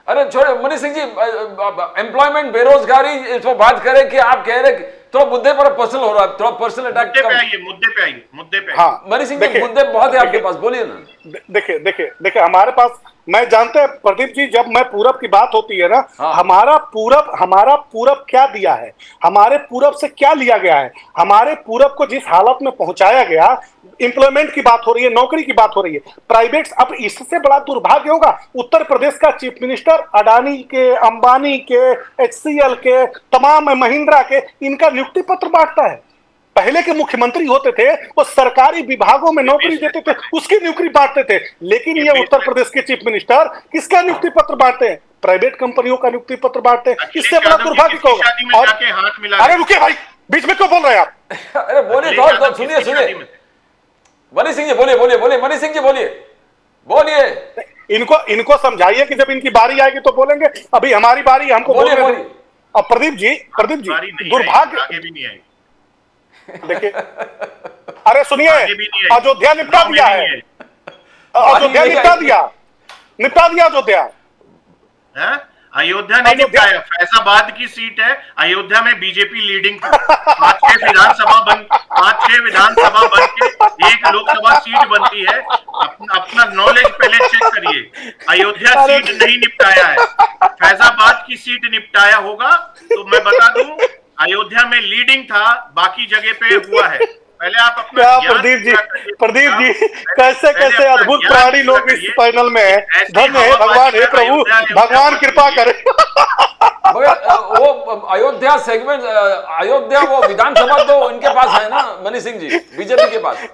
अरे छोड़े मनीष सिंह जी, एम्प्लॉयमेंट, बेरोजगारी, इस पर बात करें कि आप कह रहे थोड़ा मुद्दे पर पर्सनल हो रहा है, थोड़ा पर्सनल अटैक। मुद्दे पे हाँ, मनीष सिंह जी, मुद्दे बहुत है आपके पास, बोलिए ना। देखिए हमारे पास, मैं जानते हैं प्रदीप जी, जब मैं पूरब की बात होती है ना, हाँ। हमारा पूरब क्या दिया है, हमारे पूरब से क्या लिया गया है, हमारे पूरब को जिस हालत में पहुंचाया गया, एम्प्लॉयमेंट की बात हो रही है, नौकरी की बात हो रही है, प्राइवेट। अब इससे बड़ा दुर्भाग्य होगा, उत्तर प्रदेश का चीफ मिनिस्टर अडानी के, अंबानी के, HCL के, तमाम महिंद्रा के, इनका नियुक्ति पत्र बांटता है। पहले के मुख्यमंत्री होते थे वो सरकारी विभागों में नौकरी देते थे, उसकी नियुक्ति बांटते थे। लेकिन ये उत्तर प्रदेश के चीफ मिनिस्टर किसका नियुक्ति पत्र बांटते हैं? प्राइवेट कंपनियों का नियुक्ति पत्र बांटते हैं। इससे बड़ा दुर्भाग्य होगा। अरे रुकिए भाई, बीच में क्यों बोल रहे हैं आप? अरे बोलिए, तो सुनिए मनीष सिंह जी, बोलिए मनीष सिंह जी, बोलिए। इनको समझाइए कि जब इनकी बारी आएगी तो बोलेंगे, अभी हमारी बारी, हमको बोलिए। अब प्रदीप जी, दुर्भाग्य, देखिए, अरे सुनिए, अयोध्या निपटा दिया है, अयोध्या अयोध्या नहीं निपटाया। फैजाबाद की सीट है, अयोध्या में बीजेपी लीडिंग थी। 5-6 विधानसभा बन के एक लोकसभा सीट बनती है। अपना नॉलेज पहले चेक करिए। अयोध्या सीट नहीं निपटाया है, फैजाबाद की सीट निपटाया होगा। तो मैं बता दूं, अयोध्या में लीडिंग था, बाकी जगह पे हुआ है। पहले आप अपना प्रदीप जी कैसे अद्भुत प्राणी लोग इस पैनल में है। धन्य है भगवान, हे प्रभु, भगवान कृपा करे। वो अयोध्या सेगमेंट, अयोध्या वो विधानसभा तो इनके पास है ना मनीष सिंह जी, बीजेपी के पास।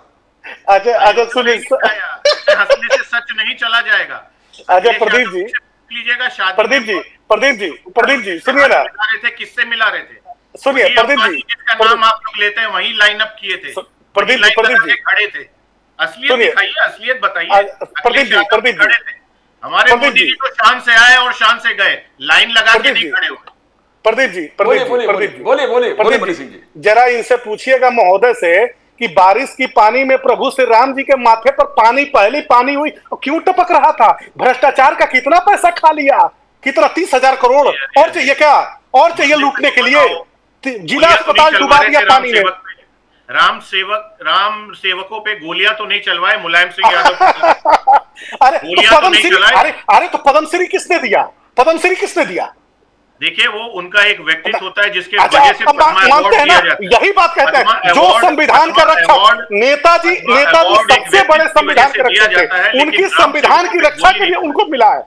अच्छा सुनिए, हंसने से सच नहीं चला जाएगा। अच्छा प्रदीप जी लीजिएगा, शादी प्रदीप जी सुनिए ना, किससे मिला रहे थे? सुनिए प्रदीप जी, जिसका नाम आप लोग लेते हैं वही लाइन अप किए थे, प्रदीप जी खड़े थे। असलियत दिखाइए, असलियत बताइए। प्रदीप जी हमारे मोदी जी तो शान से आए और शान से गए, लाइन लगा के नहीं खड़े हुए। प्रदीप जी बोलिए, जरा इनसे पूछिएगा महोदय से कि बारिश की पानी में प्रभु श्री राम जी के माथे पर पहली पानी हुई, क्यों टपक रहा था? भ्रष्टाचार का कितना पैसा खा लिया, कितना 30,000 करोड़ और चाहिए क्या? और चाहिए लूटने के लिए? जिला अस्पताल डुबा दिया पानी में। राम सेवकों पे गोलियां तो नहीं चलवाए मुलायम सिंह यादव। अरे तो पद्मश्री किसने दिया? देखिए, वो उनका एक व्यक्तित्व होता है जिसके वजह से मानते हैं ना, यही बात कहते हैं। जो संविधान का रक्षक, नेताजी सबसे बड़े संविधान के रक्षक थे, उनकी संविधान की रक्षा के लिए उनको मिला है,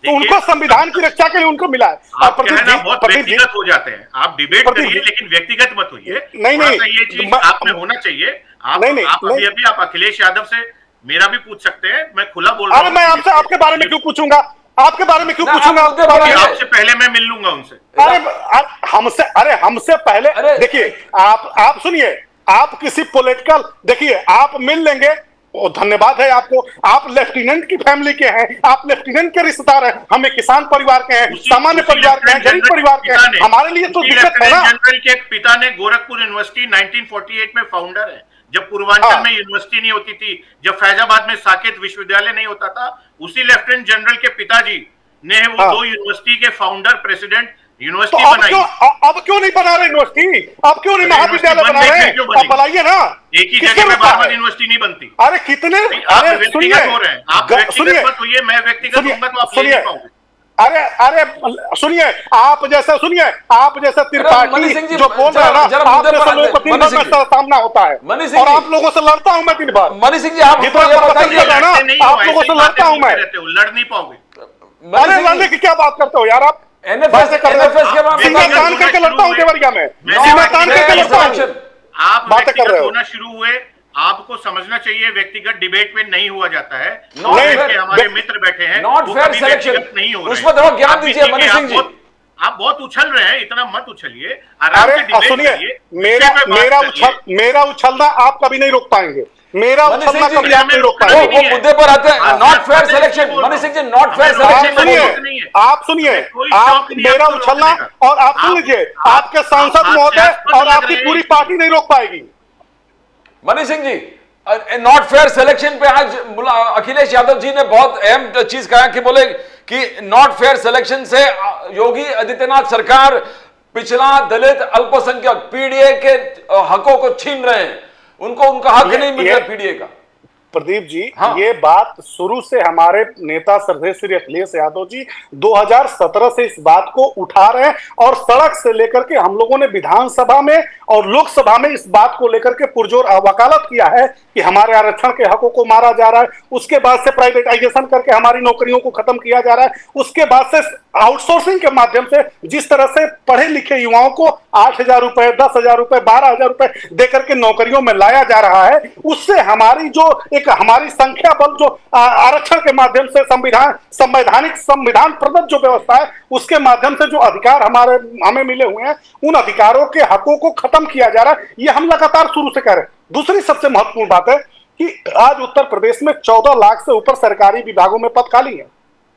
तो उनको संविधान की रक्षा के लिए उनको मिला है। आप कहना बहुत व्यक्तिगत हो जाते हैं, आप डिबेट करिए लेकिन व्यक्तिगत मत होइए। नहीं, ये चीज आप में होना चाहिए। आप अभी आप अखिलेश यादव से मेरा भी पूछ सकते हैं, मैं खुला बोल रहा हूं। मैं आपसे आपके बारे में क्यों पूछूंगा? आपके बारे में क्यों ना, पूछूंगा? आप मुद्दे पर आइए। आपसे पहले मैं मिल लूंगा उनसे। अरे हमसे पहले देखिए, आप सुनिए, आप किसी पॉलिटिकल, देखिए आप मिल लेंगे, वो धन्यवाद है आपको, आप लेफ्टिनेंट की फैमिली के हैं, आप लेफ्टिनेंट के रिश्तेदार हैं, हमें किसान परिवार के हैं, सामान्य परिवार के हैं, गरीब परिवार के हैं, हमारे लिए तो दिक्कत है ना। जनरल के पिता ने गोरखपुर यूनिवर्सिटी 1948 में फाउंडर है, जब पूर्वांचल में यूनिवर्सिटी नहीं होती थी, जब फैजाबाद में साकेत विश्वविद्यालय नहीं होता था, उसी लेफ्टिनेंट जनरल के पिताजी ने वो 2 यूनिवर्सिटी के फाउंडर प्रेसिडेंट यूनिवर्सिटी बनाई। अब क्यों नहीं बना रहे यूनिवर्सिटी? अब क्यों नहीं महाविद्यालय बना रहे? अब बनाइए ना। एक ही जगह में बार-बार यूनिवर्सिटी नहीं बनती। अरे कितने, अरे सुनिए, हो रहे हैं आप, व्यक्तिगत मत होइए, मैं व्यक्तिगत होऊंगा तो आप ले नहीं पाओगे। अरे सुनिए, आप जैसा त्रिपाठी जो बोल रहे हैं ना, आप जैसे लोगों को दिन भर में सामना होता है, और आप लोगोों से लड़ता हूं मैं दिन भर। मनीष सिंह जी, आप जितना आप लोगों से लड़ता हूं मैं, लड़ नहीं पाओगे। अरे लड़ने की क्या बात करते हो यार आप? एनएफएस के बाद सीना तान करके लड़ता हूं देवरिया में, सीना तान करके लड़ता हूं। आप बातें कर रहे हो, होना शुरू हुए, आपको समझना चाहिए व्यक्तिगत डिबेट में नहीं हुआ जाता है। हमारे मित्र बैठे हैं, नॉट फेयर सिलेक्शन नहीं हो रहा है, उसमें थोड़ा ज्ञान दीजिए मनीष सिंह जी। आप बहुत उछल रहे हैं, इतना मत उछलिए, आराम से डिबेट करिए। मेरा उछलना आप कभी नहीं रोक पाएंगे, मेरा उछलना कभी आप नहीं रोक पाएंगे। वो मुद्दे पर आते हैं, not fair selection. Manish Singh ji, not fair selection. आप सुनिए, आप मेरा उछलना, और आप सुन लीजिए, आपके सांसद महोदय और आपकी पूरी पार्टी नहीं रोक पाएगी। Manish Singh ji, not fair selection पे आज अखिलेश यादव जी ने बहुत अहम चीज कहा कि बोले कि नॉट फेयर सिलेक्शन से योगी आदित्यनाथ सरकार पिछड़ा दलित अल्पसंख्यक पीडीए के हकों को छीन रहे हैं, उनको उनका हक नहीं मिल रहा पीडीए का। प्रदीप जी, ये बात शुरू से हमारे नेता श्रद्धेय श्री अखिलेश यादव जी 2017 से इस बात को उठा रहे हैं, और सड़क से लेकर के हम लोगों ने विधानसभा में और लोकसभा में इस बात को लेकर के पुरजोर वकालत किया है कि हमारे आरक्षण के हकों को मारा जा रहा है। उसके बाद से प्राइवेटाइजेशन करके हमारी नौकरियों को खत्म किया जा रहा है। उसके बाद से आउटसोर्सिंग के माध्यम से जिस तरह से पढ़े लिखे युवाओं को 8,000 रुपए, 10,000 रुपए, 12,000 रुपए देकर के नौकरियों में लाया जा रहा है। उससे हमारी जो एक हमारी संख्या बल जो आरक्षण के माध्यम से संविधान प्रदत्त जो व्यवस्था है, उसके माध्यम से जो अधिकार हमें मिले हुए हैं, उन अधिकारों के हकों को खत्म किया जा रहा है। ये हम लगातार शुरू से कह रहे हैं। दूसरी सबसे महत्वपूर्ण बात है कि आज उत्तर प्रदेश में 14 लाख से ऊपर सरकारी विभागों में पद खाली है,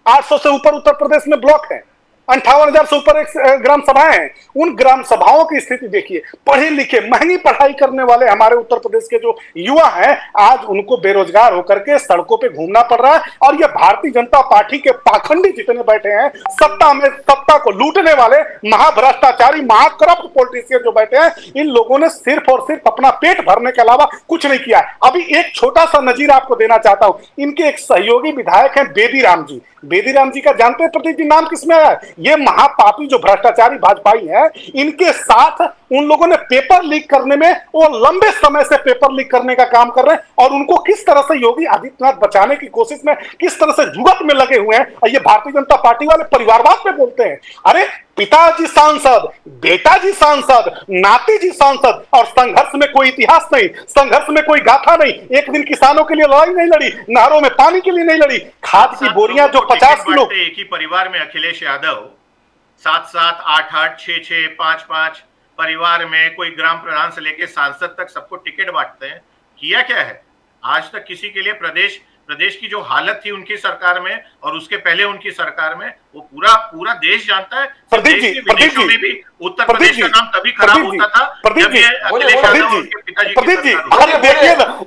800 से ऊपर उत्तर प्रदेश में ब्लॉक है, 58,000 से ऊपर ग्राम सभाएं हैं। उन ग्राम सभाओं की स्थिति देखिए, पढ़े लिखे महंगी पढ़ाई करने वाले हमारे उत्तर प्रदेश के जो युवा हैं, आज उनको बेरोजगार होकर के सड़कों पे घूमना पड़ रहा है। और ये भारतीय जनता पार्टी के पाखंडी जितने बैठे हैं, सत्ता को लूटने वाले महाभ्रष्टाचारी, महाकरप्ट पॉलिटिशियन जो बैठे हैं, इन लोगों ने सिर्फ और सिर्फ अपना पेट भरने के अलावा कुछ नहीं किया है। अभी एक छोटा सा नजीर आपको देना चाहता हूं। इनके एक सहयोगी विधायक हैं बेदीराम जी। बेदीराम जी का जानते हैं प्रदीप जी नाम किसमें आया है? ये महापापी जो भ्रष्टाचारी भाजपाई है, इनके साथ उन लोगों ने पेपर लीक करने में, वो लंबे समय से पेपर लीक करने का काम कर रहे हैं, और उनको किस तरह से योगी आदित्यनाथ बचाने की कोशिश में किस तरह से जुगत में लगे हुए हैं। और ये भारतीय जनता पार्टी वाले परिवारवाद पे बोलते हैं। अरे पिताजी सांसद, बेटाजी सांसद, नातीजी सांसद, और संघर्ष में कोई इतिहास नहीं, संघर्ष में कोई गाथा नहीं। एक दिन किसानों के लिए लड़ाई नहीं लड़ी, नहरों में पानी के लिए नहीं लड़ी, खाद की बोरियां जो 50 किलो। एक ही परिवार में अखिलेश यादव 7-7, 8-8, 6-6, 5-5 परिवार में कोई ग्राम प्रधान से लेकर सांसद तक सबको टिकट बांटते हैं। किया क्या है आज तक किसी के लिए? प्रदेश की जो हालत थी उनकी सरकार में और उसके पहले उनकी सरकार में, वो पूरा देश जानता है। प्रदीप जी, उत्तर प्रदेश का नाम तभी खराब होता था जब ये अखिलेश यादव और उनके पिताजी प्रदीप जी, अरे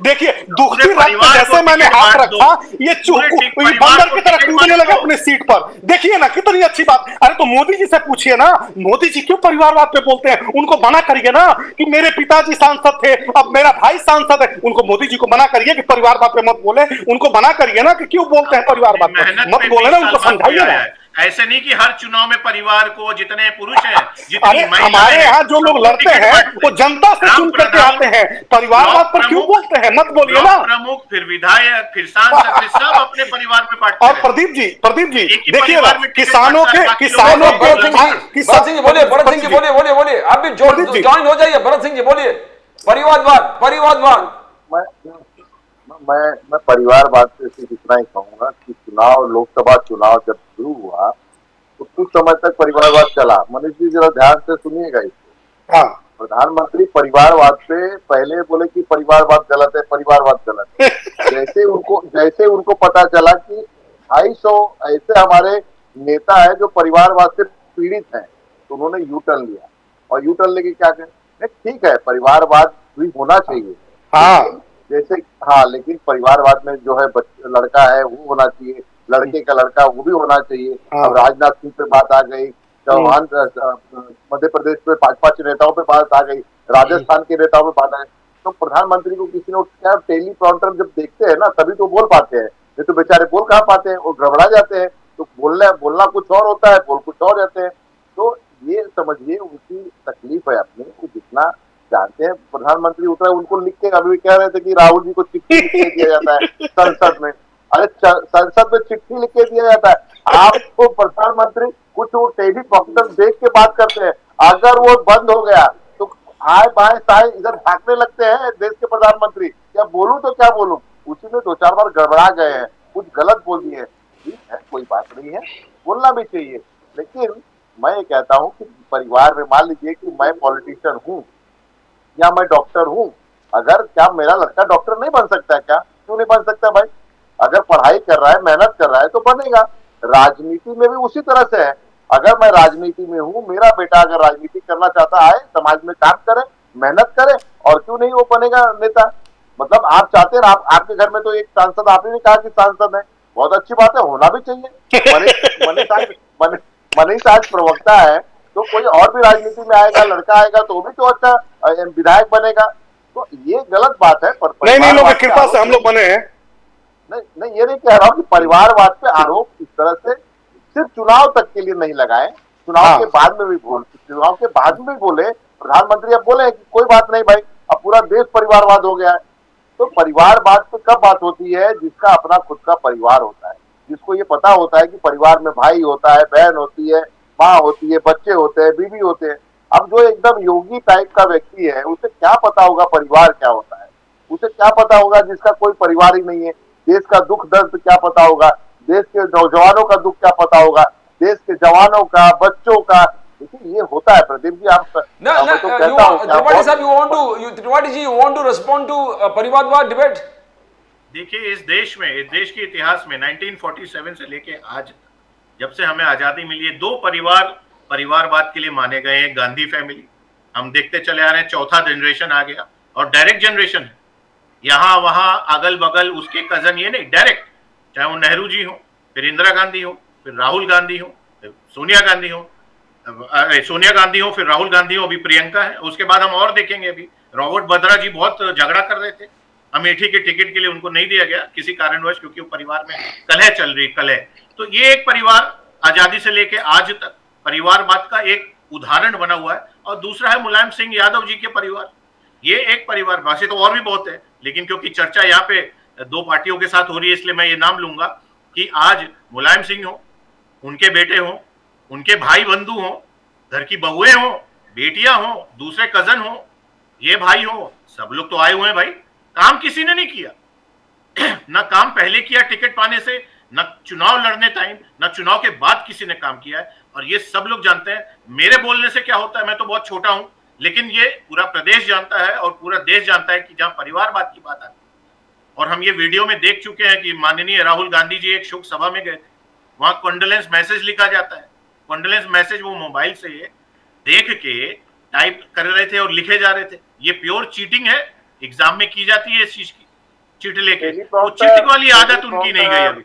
देखिए दुखती रात जैसे मैंने हाथ रखा, ये बंदर की तरह कूदने लगा अपने सीट पर। देखिए ना कितनी अच्छी बात। अरे तो मोदी जी से पूछिए ना, मोदी जी क्यों परिवारवाद पे बोलते हैं? उनको मना करिए ना कि मेरे पिताजी सांसद थे, अब मेरा भाई सांसद है। उनको मोदी जी को मना करिए कि परिवारवाद पे मत बोले। उनको मना करिए ना कि क्यों बोलते हैं परिवारवाद पे, मत बोले ना, उनको समझाइए ना। ऐसे नहीं कि हर चुनाव में परिवार को, जितने पुरुष हैं, जितनी हमारे यहाँ जो लोग लड़ते हैं वो जनता से चुन करके आते हैं, परिवारवाद पर क्यों बोलते हैं? मत बोलिए ना। प्रमुख, फिर विधायक, फिर सांसद, फिर सब अपने परिवार में बांटते हैं। और प्रदीप जी देखिए किसानों को भरत सिंह जी बोलिए, आप भी ज्वाइन हो जाइए। भरत सिंह जी बोलिए, परिवारवाद। मैं परिवारवाद से सिर्फ इतना ही कहूंगा कि लोकसभा चुनाव जब शुरू कुछ समय तक परिवारवाद चला। मनीष जी जरा ध्यान से सुनिएगा इसको। हाँ प्रधानमंत्री परिवारवाद पे पहले बोले कि परिवारवाद गलत है, परिवारवाद गलत है। जैसे उनको पता चला कि 250 ऐसे हमारे नेता है जो परिवारवाद से पीड़ित हैं, तो उन्होंने यू टर्न लिया। और यू टर्न लेके क्या करें, ठीक है परिवारवाद भी होना चाहिए, हाँ जैसे हाँ, लेकिन परिवारवाद में जो है लड़का है वो होना चाहिए, लड़के का लड़का वो भी होना चाहिए। हाँ। अब राजनाथ सिंह पे बात आ गई, चौहान मध्य प्रदेश पे 5 नेताओं पे बात आ गई, राजस्थान के नेताओं पे बात आ गई। तो प्रधानमंत्री को किसी ने क्या टेलीप्रॉम्प्टर जब देखते हैं ना तभी तो बोल पाते हैं, नहीं तो बेचारे बोल कहाँ पाते हैं, वो गड़बड़ा जाते हैं। तो बोलना कुछ और होता है, बोल कुछ और जाते हैं। तो ये समझिए उनकी तकलीफ है अपनी, वो जितना जानते हैं। प्रधानमंत्री उतरा उनको लिख के अभी कह रहे थे कि राहुल जी को चिट्ठी लिख के दिया जाता है संसद में। अरे संसद में चिट्ठी लिख के दिया जाता है आपको? प्रधानमंत्री कुछ वो टेलीप्रॉम्प्टर देख के बात करते हैं, अगर वो बंद हो गया तो आए बाएं साए इधर भागने लगते हैं देश के प्रधानमंत्री। क्या बोलूं तो क्या बोलूं? उसी में 2-4 बार गड़बड़ा गए हैं, कुछ गलत बोल दिए। ठीक है, कोई बात नहीं है, बोलना भी चाहिए। लेकिन मैं ये कहता हूँ कि परिवार में मान लीजिए कि मैं पॉलिटिशियन हूँ या मैं डॉक्टर हूँ, अगर क्या मेरा लड़का डॉक्टर नहीं बन सकता है? क्या क्यों नहीं बन सकता भाई? अगर पढ़ाई कर रहा है, मेहनत कर रहा है तो बनेगा। राजनीति में भी उसी तरह से है। अगर मैं राजनीति में हूँ, मेरा बेटा अगर राजनीति करना चाहता है, समाज में काम करे, मेहनत करे, और क्यों नहीं वो बनेगा नेता? मतलब आप चाहते हैं, आपके घर में तो एक सांसद, आपने भी कहा कि सांसद है, बहुत अच्छी बात है, होना भी चाहिए। मनीष आज प्रवक्ता है, तो कोई और भी राजनीति में आएगा, लड़का आएगा तो भी तो अच्छा विधायक बनेगा। तो ये गलत बात है। पर नहीं, लोगों की कृपा से हम लोग बने हैं। नहीं, ये नहीं कह रहा हूँ कि परिवारवाद पे आरोप इस तरह से सिर्फ चुनाव तक के लिए नहीं लगाए, चुनाव के बाद में भी बोले। प्रधानमंत्री अब बोले कि कोई बात नहीं भाई, अब पूरा देश परिवारवाद हो गया है। तो परिवारवाद पे कब बात होती है? जिसका अपना खुद का परिवार होता है, जिसको ये पता होता है कि परिवार में भाई होता है, बहन होती है, माँ होती है, बच्चे होते हैं, बीवी होते हैं। अब जो एकदम योगी टाइप का व्यक्ति है, उसे क्या पता होगा परिवार क्या होता है? उसे क्या पता होगा जिसका कोई परिवार ही नहीं है? देश का दुख दर्द क्या पता होगा? देश के नौजवानों का दुख क्या पता होगा? देश के जवानों का, बच्चों का। देखिए ये होता है प्रदीप जी। आप त्रिपाठी साहब, Tripathi ji, you want to respond to परिवारवाद डिबेट? देखिए इस देश के इतिहास में 1947 से लेके आज, जब से हमें आजादी मिली है, 2 परिवारवाद के लिए माने गए हैं। गांधी फैमिली, हम देखते चले आ रहे हैं, चौथा जनरेशन आ गया, और डायरेक्ट जनरेशन है। यहाँ वहां अगल बगल उसके कजन, ये नहीं, डायरेक्ट, चाहे वो नेहरू जी हो, फिर इंदिरा गांधी हो, फिर राहुल गांधी हो, फिर सोनिया गांधी हो, फिर राहुल गांधी हो, अभी प्रियंका है। उसके बाद हम और देखेंगे, अभी रॉबर्ट वड्रा जी बहुत झगड़ा कर रहे थे, अमेठी के टिकट के लिए उनको नहीं दिया गया किसी कारणवश, क्योंकि वो परिवार में कलह चल रही, कलह। तो ये एक परिवार आजादी से लेके आज तक परिवारवाद का एक उदाहरण बना हुआ है। और दूसरा है मुलायम सिंह यादव जी के परिवार, ये एक परिवार। वैसे तो और भी बहुत है, लेकिन क्योंकि चर्चा यहाँ पे 2 पार्टियों के साथ हो रही है, इसलिए मैं ये नाम लूंगा कि आज मुलायम सिंह हो, उनके बेटे हो, उनके भाई बंधु हो, घर की बहुएं हो, बेटियां हो, दूसरे कजन हो, ये भाई हो, सब लोग तो आए हुए हैं भाई। काम किसी ने नहीं किया ना काम पहले किया टिकट पाने से, न चुनाव लड़ने टाइम, न चुनाव के बाद किसी ने काम किया है। और ये सब लोग जानते हैं। मेरे बोलने से क्या होता है, मैं तो बहुत छोटा हूं, लेकिन ये पूरा प्रदेश जानता है और पूरा देश जानता है कि जहां परिवारवाद की बात आती है। और हम ये वीडियो में देख चुके हैं कि माननीय राहुल गांधी जी एक शोक सभा में गए थे, वहां कॉन्डोलेंस मैसेज लिखा जाता है। कॉन्डोलेंस मैसेज वो मोबाइल से देख के टाइप कर रहे थे और लिखे जा रहे थे। ये प्योर चीटिंग है, एग्जाम में की जाती है इस चीज की, चिट लेके। वो चीटिंग वाली आदत उनकी नहीं गई अभी।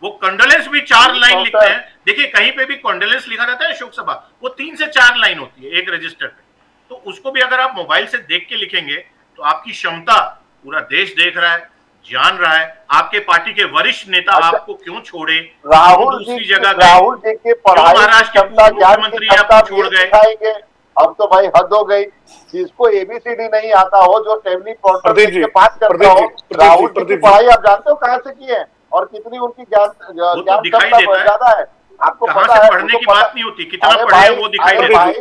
वो कॉन्डोलेंस भी 4 लाइन लिखते हैं। देखिए कहीं पे भी कॉन्डोलेंस लिखा रहता है शोक सभा, वो 3 से 4 लाइन होती है एक रजिस्टर पे। तो उसको भी अगर आप मोबाइल से देख के लिखेंगे तो आपकी क्षमता पूरा देश देख रहा है, जान रहा है। आपके पार्टी के वरिष्ठ नेता आपको क्यों छोड़े, दूसरी जगह गए, राहुल जी के महाराष्ट्र के मुख्यमंत्री आपको छोड़ गए। अब तो भाई हद हो गई, जिसको ABCD नहीं आता हो, जो टेलीप्रॉम्प्टर के पास करता हो। राहुल जी की पढ़ाई आप जानते हो कहाँ से की है और कितनी उनकी ज्ञान क्षमता ज्यादा है, आपको पता है। पढ़ने की बात नहीं होती, कितना पढ़े वो दिखाई देता है।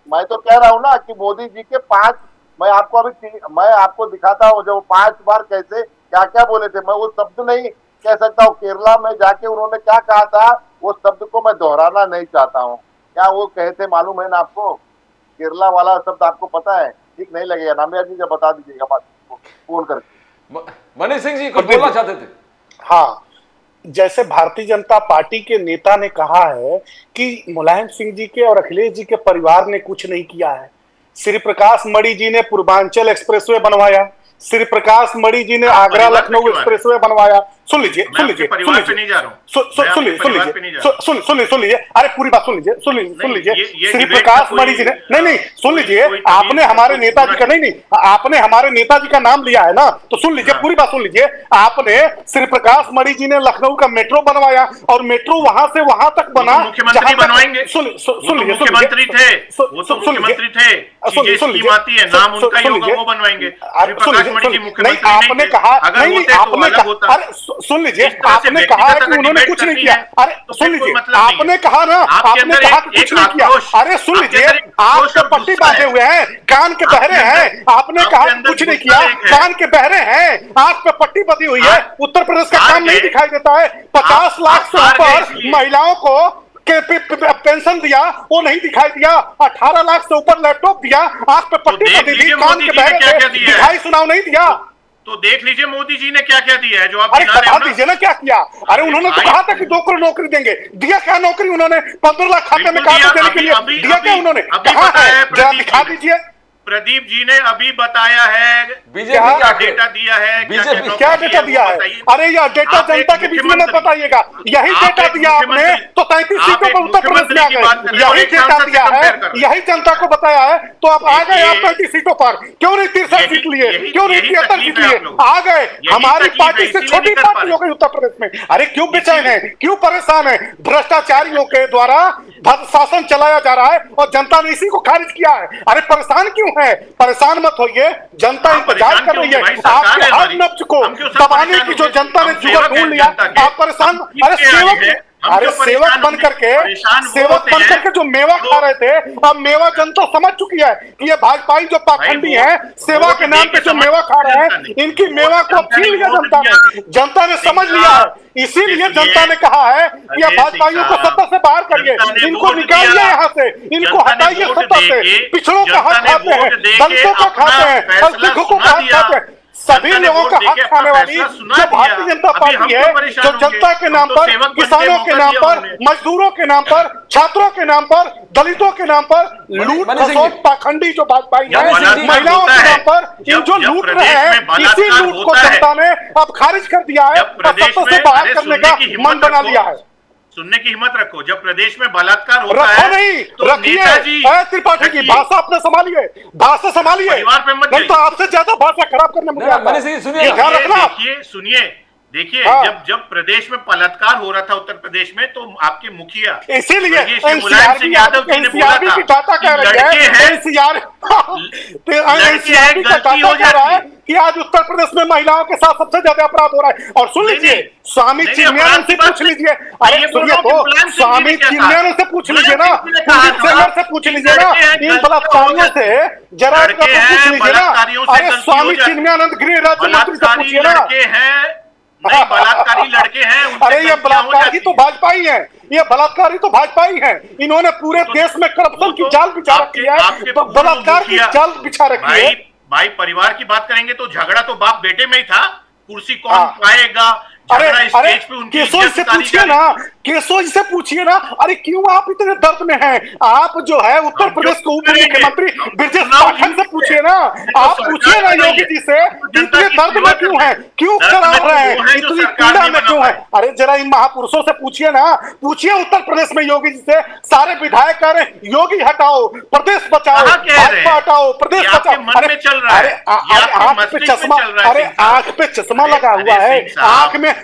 मैं तो कह रहा हूँ ना कि मोदी जी के 5, मैं आपको दिखाता हूँ जो 5 बार कैसे क्या क्या बोले थे। मैं वो शब्द नहीं कह सकता हूँ। केरला में जाके उन्होंने क्या कहा था, वो शब्द को मैं दोहराना नहीं चाहता हूँ। क्या वो कहे थे मालूम है ना आपको? केरला वाला शब्द आपको पता है, ठीक नहीं लगेगा, नामिया जी जब बता दीजिएगा बात फोन करके। मनीष सिंह जी कुछ बोलना चाहते थे? हाँ, जैसे भारतीय जनता पार्टी के नेता ने कहा है कि मुलायम सिंह जी के और अखिलेश जी के परिवार ने कुछ नहीं किया है। श्री प्रकाश मणि जी ने पूर्वांचल एक्सप्रेसवे बनवाया, श्री प्रकाश मणि जी ने आगरा लखनऊ एक्सप्रेसवे बनवाया। सुन लीजिए, सुन लीजिए, सुन लीजिए, अरे पूरी बात सुन लीजिए, सुन लीजिए। श्री प्रकाश मणि जी ने, नहीं, सुन लीजिए, आपने हमारे नेताजी का, नहीं, आपने हमारे नेताजी का नाम लिया है ना, तो सुन लीजिए, पूरी बात सुन लीजिए। आपने श्री प्रकाश मणि जी ने लखनऊ का मेट्रो बनवाया और मेट्रो वहां से वहां तक बना, मुख्यमंत्री बनवाएंगे। सुन लीजिए, मुख्यमंत्री थे, वो तो मुख्यमंत्री थे, नाम उनका ही होगा, वो बनवाएंगे। नहीं, आपने कहा, नहीं, आपने कहा, सुन लीजिए, आपने कहा है कि उन्होंने कुछ नहीं किया। अरे सुन लीजिए, आपने कहा ना, आपने कहा कि कुछ नहीं किया। अरे सुन लीजिए, आप तो पट्टी बांधे हुए हैं, कान के बहरे हैं। आपने कहा कुछ नहीं किया, कान के बहरे हैं, आंख पे पट्टी बंधी हुई है। उत्तर प्रदेश का काम नहीं दिखाई देता है। 50 लाख से ऊपर महिलाओं को पेंशन दिया, वो नहीं दिखाई दिया। 18 लाख से ऊपर लैपटॉप दिया, आंख पे पट्टी बंधी दी, कान के बहरे थे, दिखाई सुनाव नहीं दिया। तो देख लीजिए मोदी जी ने क्या क्या दिया है, जो आप अरे बता दीजिए ना क्या किया। अरे उन्होंने तो कहा था कि 2 करोड़ नौकरी देंगे, दिया क्या नौकरी? उन्होंने 15 लाख खाते में काम देने के लिए दिया क्या उन्होंने? कहा है, जरा दिखा दीजिए। प्रदीप जी ने अभी बताया है, बीजेपी क्या डेटा दिया है, बीजेपी क्या डेटा दिया है? अरे यार डेटा जनता के बीच में मत बताइएगा। यही डेटा दिया आपने तो 33 सीटों पर उत्तर प्रदेश में आ गए। यही डेटा दिया है, यही जनता को बताया है, तो आप आ गए आप 35 सीटों पर। क्यों नहीं 63 सीट लिए, क्यों नहीं 73 सीट लिए? आ गए। हमारी पार्टी से छोटी पार्टी हो गई उत्तर प्रदेश में। अरे क्यों बेचैन है, क्यों परेशान है? भ्रष्टाचारियों के द्वारा शासन चलाया जा रहा है और जनता ने इसी को खारिज किया है। अरे परेशान क्यों है? परेशान मत होइए, जनता इंतजार कर रही है आपके हर नब्ज को दबाने की। जो जनता ने जुगाड़ ढूंढ लिया, आप परेशान। अरे सेवक बन करके जो मेवा खा रहे थे, अब मेवा जनता समझ चुकी है कि ये भाजपाई जो पाखंडी है, सेवा के नाम पे जो मेवा खा रहे हैं, इनकी मेवा को अब छीन लिया जनता ने समझ लिया है। इसीलिए जनता ने कहा है कि अब भाजपाइयों को सत्ता से बाहर करिए, इनको निकालिए यहाँ से, इनको हटाइए सत्ता से। पिछड़ों का हक खाते हैं, दलितों का खाते हैं, सिखों को खाते हैं, सभी लोगों का हक खाने वाली जो भारतीय जनता पार्टी है, जो जनता के नाम पर, किसानों के नाम पर, मजदूरों के नाम पर, छात्रों के नाम पर, दलितों के नाम पर लूट खसोट पाखंडी जो भाजपाई है, महिलाओं के नाम पर इन जो लूट रहे हैं, इसी लूट को जनता ने अब खारिज कर दिया है और सत्ता से बाहर करने का मन बना लिया है। सुनने की हिम्मत रखो, जब प्रदेश में बलात्कार होता है, नहीं तो रखिए त्रिपाठी की भाषा अपने संभालिए, भाषा संभालिए, नहीं तो आपसे ज्यादा भाषा खराब करने मुझे ध्यान रखना। सुनिए, देखिए जब प्रदेश में बलात्कार हो रहा था उत्तर प्रदेश में, तो आपके मुखिया इसीलिए मुलायम सिंह यादव जी ने बोला था कि आज उत्तर प्रदेश में महिलाओं के साथ सबसे ज्यादा अपराध हो रहा है। और सुन लीजिए, स्वामी चिन्मयानंद से पूछ लीजिए, अरे सुनिए तो स्वामी चिन्मयानंद से पूछ लीजिए ना, से पूछ लीजिए ना, इन बलात्कारियों से जरा पूछ लीजिए ना। अरे स्वामी चिन्मयानंद गृह राज्य मंत्री से पूछिए ना। नहीं, बलात्कारी लड़के हैं। अरे ये बलात्कारी तो भाजपाई है, ये बलात्कारी तो भाजपाई है। इन्होंने पूरे देश में करप्शन की जाल बिछा रखी है, तो बलात्कार की जाल बिछा रखी है। भाई परिवार की बात करेंगे तो झगड़ा तो बाप बेटे में ही था, कुर्सी कौन पाएगा। अरे केशव से पूछिए ना, केशव से पूछिए ना, अरे क्यों आप इतने दर्द में हैं? आप जो है उत्तर प्रदेश के उप मुख्यमंत्री ब्रजेश पाठक से पूछिए ना, आप पूछिए ना योगी जी से, इतने दर्द में क्यों हैं, क्यों करा रहे हैं, इतनी पीड़ा में क्यों है? अरे जरा इन महापुरुषों से पूछिए ना, पूछिए उत्तर प्रदेश में योगी जी से। सारे विधायक कह रहे योगी हटाओ, प्रदेश बचाओ, भाजपा हटाओ, प्रदेश बचाओ। अरे आंख पे चश्मा, अरे आंख पे चश्मा लगा हुआ है,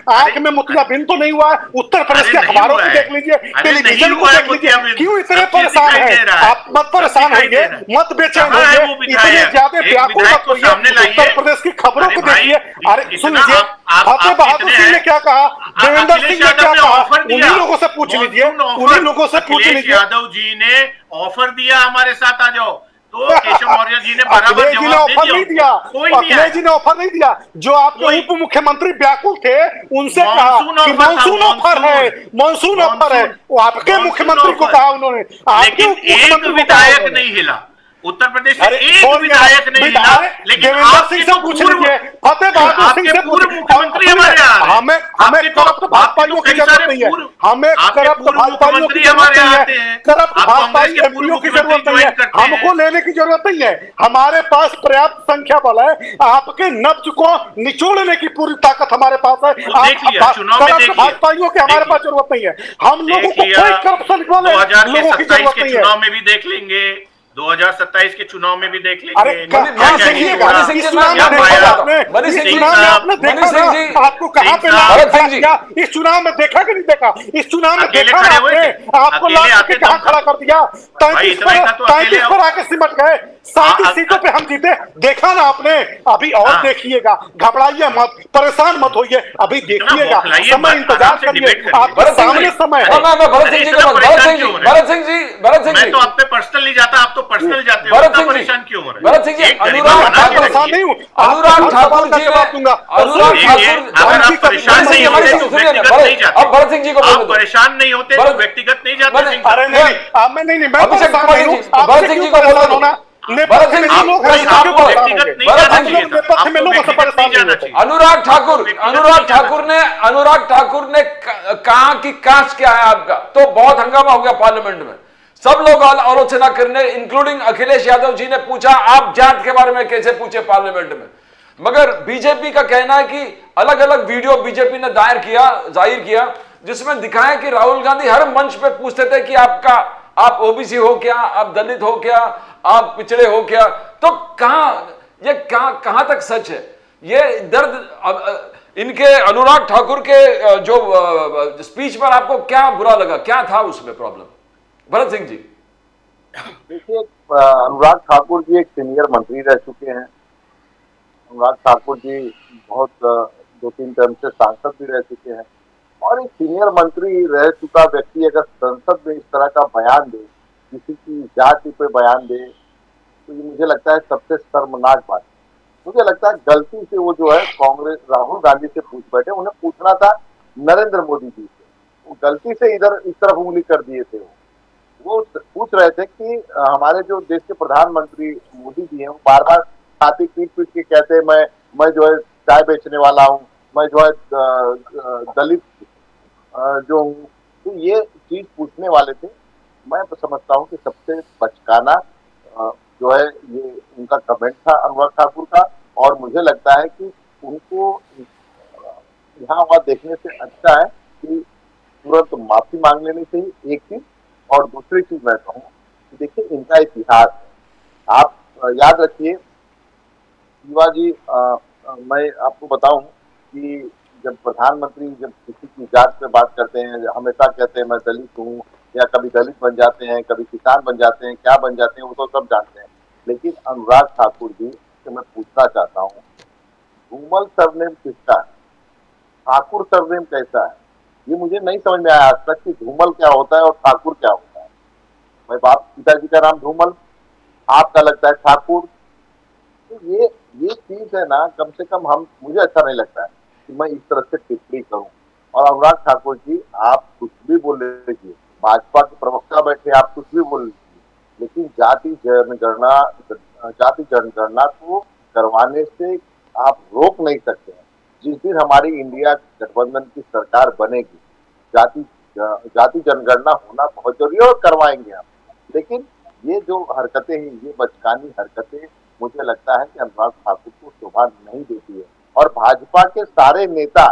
आंख में मोतियाबिंद तो नहीं हुआ है। उत्तर प्रदेश के अखबारों को देख लीजिए, टेलीविजन को देख लीजिए, क्यों इतने परेशान हैं? आप मत परेशान होइए, मत बेचैन होइए, इतने ज्यादा व्याकुल मत होइए। उत्तर प्रदेश की खबरों को देखिए। अरे सुन लीजिए, फतेह बहादुर सिंह ने क्या कहा, देवेंद्र सिंह ने क्या कहा, उन्हीं लोगों से पूछ लीजिए, उन्हीं लोगों से पूछ लीजिए। यादव जी ने ऑफर दिया हमारे साथ आ जाओ, तो केशव मौर्य जी ने बराबर अखिलेश जी ने जवाब दे ऑफर नहीं दिया, कोई नहीं अखिलेश जी ने ऑफर नहीं दिया। जो आपके उप मुख्यमंत्री व्याकुल थे उनसे कहा कि मानसून ऑफर है, मानसून ऑफर है, वो आपके मुख्यमंत्री को कहा उन्होंने। लेकिन एक विधायक नहीं हिला उत्तर प्रदेश में, एक विधायक नहीं हिला। लेकिन देवेंद्र सिंह से पूछ लीजिए, फतेह बहादुर सिंह से पूर्व मुख्यमंत्री हमारे यहाँ हमें करप्ट भाजपाइयों की जरूरत नहीं है, हमें करप्ट भाजपाइयों की जरूरत नहीं है, करप्ट भाजपाई एमपीओ की जरूरत नहीं है, हमको लेने की जरूरत नहीं है। हमारे पास पर्याप्त संख्या बल है, आपके नब्ज को निचोड़ने की पूरी ताकत हमारे पास है। करप्ट भाजपाइयों की हमारे पास जरूरत नहीं है, हम लोगों को कोई करप्शन वाले लोगों की जरूरत नहीं है। चुनाव में भी देख लेंगे, 2027 के चुनाव में भी देख लेंगे। अरे आपको कहाँ पे इस चुनाव में देखा कि नहीं देखा? इस चुनाव में देखा ना आपने? आपको लाख के कहाँ खड़ा कर दिया? 33 पर आके सिमट गए, 37 सीटों पे हम जीते। देखा ना आपने? अभी और देखिएगा, घबराइए मत, परेशान मत होइए, अभी देखिएगा, समय इंतजार करिए, आपके सामने समय है। भरत सिंह जी, मैं तो आप पे पर्सनल नहीं जाता, आप तो पर्सनल जाते हो, परेशान क्यों हो रहे? भरत सिंह जी, अनुराग ठाकुर जी, अगर आप परेशान नहीं होते तो व्यक्तिगत नहीं जाते। अब भरत सिंह जी को आप परेशान नहीं होते तो व्यक्तिगत नहीं जाते। अरे नहीं, मैं अभिषेक त्रिपाठी जी, भरत सिंह जी को परेशान होना, भरत सिंह जी, अनुराग ठाकुर ने कहा कि कास्ट क्या है आपका, तो बहुत हंगामा हो गया पार्लियामेंट में। सब लोग आलोचना करने, इंक्लूडिंग अखिलेश यादव जी ने पूछा आप जात के बारे में कैसे पूछे पार्लियामेंट में। मगर बीजेपी का कहना है कि अलग अलग वीडियो बीजेपी ने जाहिर किया जिसमें दिखाया कि राहुल गांधी हर मंच पे पूछते थे कि आप ओबीसी हो क्या, आप दलित हो क्या, आप पिछड़े हो क्या। तो कहां तक सच है ये दर्द? इनके अनुराग ठाकुर के जो स्पीच पर आपको क्या बुरा लगा, क्या था उसमें प्रॉब्लम? भरत सिंह जी, देखिए, अनुराग ठाकुर जी एक सीनियर मंत्री रह चुके हैं। अनुराग ठाकुर जी बहुत 2-3 टर्म से सांसद भी रह चुके हैं, और एक सीनियर मंत्री रह चुका व्यक्ति अगर संसद में इस तरह का बयान दे, किसी की जाति पे बयान दे, तो ये मुझे लगता है सबसे शर्मनाक बात है। मुझे लगता है गलती से वो जो है कांग्रेस राहुल गांधी से पूछ बैठे, उन्हें पूछना था नरेंद्र मोदी जी से, वो गलती से इधर इस तरफ उंगली कर दिए थे। वो पूछ रहे थे कि हमारे जो देश के प्रधानमंत्री मोदी जी हैं, वो बार बार छाती पीट पीट के कहते हैं मैं जो है चाय बेचने वाला हूँ, मैं जो है दलित जो हूँ। तो ये चीज पूछने वाले थे। मैं समझता हूँ कि सबसे बचकाना जो है ये उनका कमेंट था अनुराग ठाकुर का, और मुझे लगता है कि उनको यहाँ वहाँ देखने से अच्छा है कि तुरंत माफी मांग लेनी चाहिए, एक चीज। और दूसरी चीज मैं कहूँ कि देखिए इनका इतिहास है, आप याद रखिए शिवाजी, मैं आपको बताऊं कि जब प्रधानमंत्री जब किसी की जात पे बात करते हैं, हमेशा कहते हैं मैं दलित हूँ, या कभी दलित बन जाते हैं, कभी किसान बन जाते हैं, क्या बन जाते हैं वो तो सब जानते हैं। लेकिन अनुराग ठाकुर जी से मैं पूछना चाहता हूँ, धूमल सरनेम किसका है, ठाकुर सरनेम कैसा है? ये मुझे नहीं समझ में आया आज तक कि धूमल क्या होता है और ठाकुर क्या होता है। भाई बाप पिताजी का नाम धूमल, आपका लगता है ठाकुर। तो ये चीज है ना, कम से कम मुझे अच्छा नहीं लगता है कि मैं इस तरह से टिप्पणी करूं। और अनुराग ठाकुर जी, आप कुछ भी बोल लीजिए, भाजपा के प्रवक्ता बैठे, आप कुछ भी बोल लीजिए, लेकिन जाति जनगणना को करवाने से आप रोक नहीं सकते हैं। जिस दिन हमारी इंडिया गठबंधन की सरकार बनेगी, जाति जनगणना होना बहुत जरूरी है और करवाएंगे हम। लेकिन ये जो हरकतें हैं, ये बचकानी हरकतें, मुझे लगता है कि अनुराग ठाकुर को शोभा नहीं देती है। और भाजपा के सारे नेता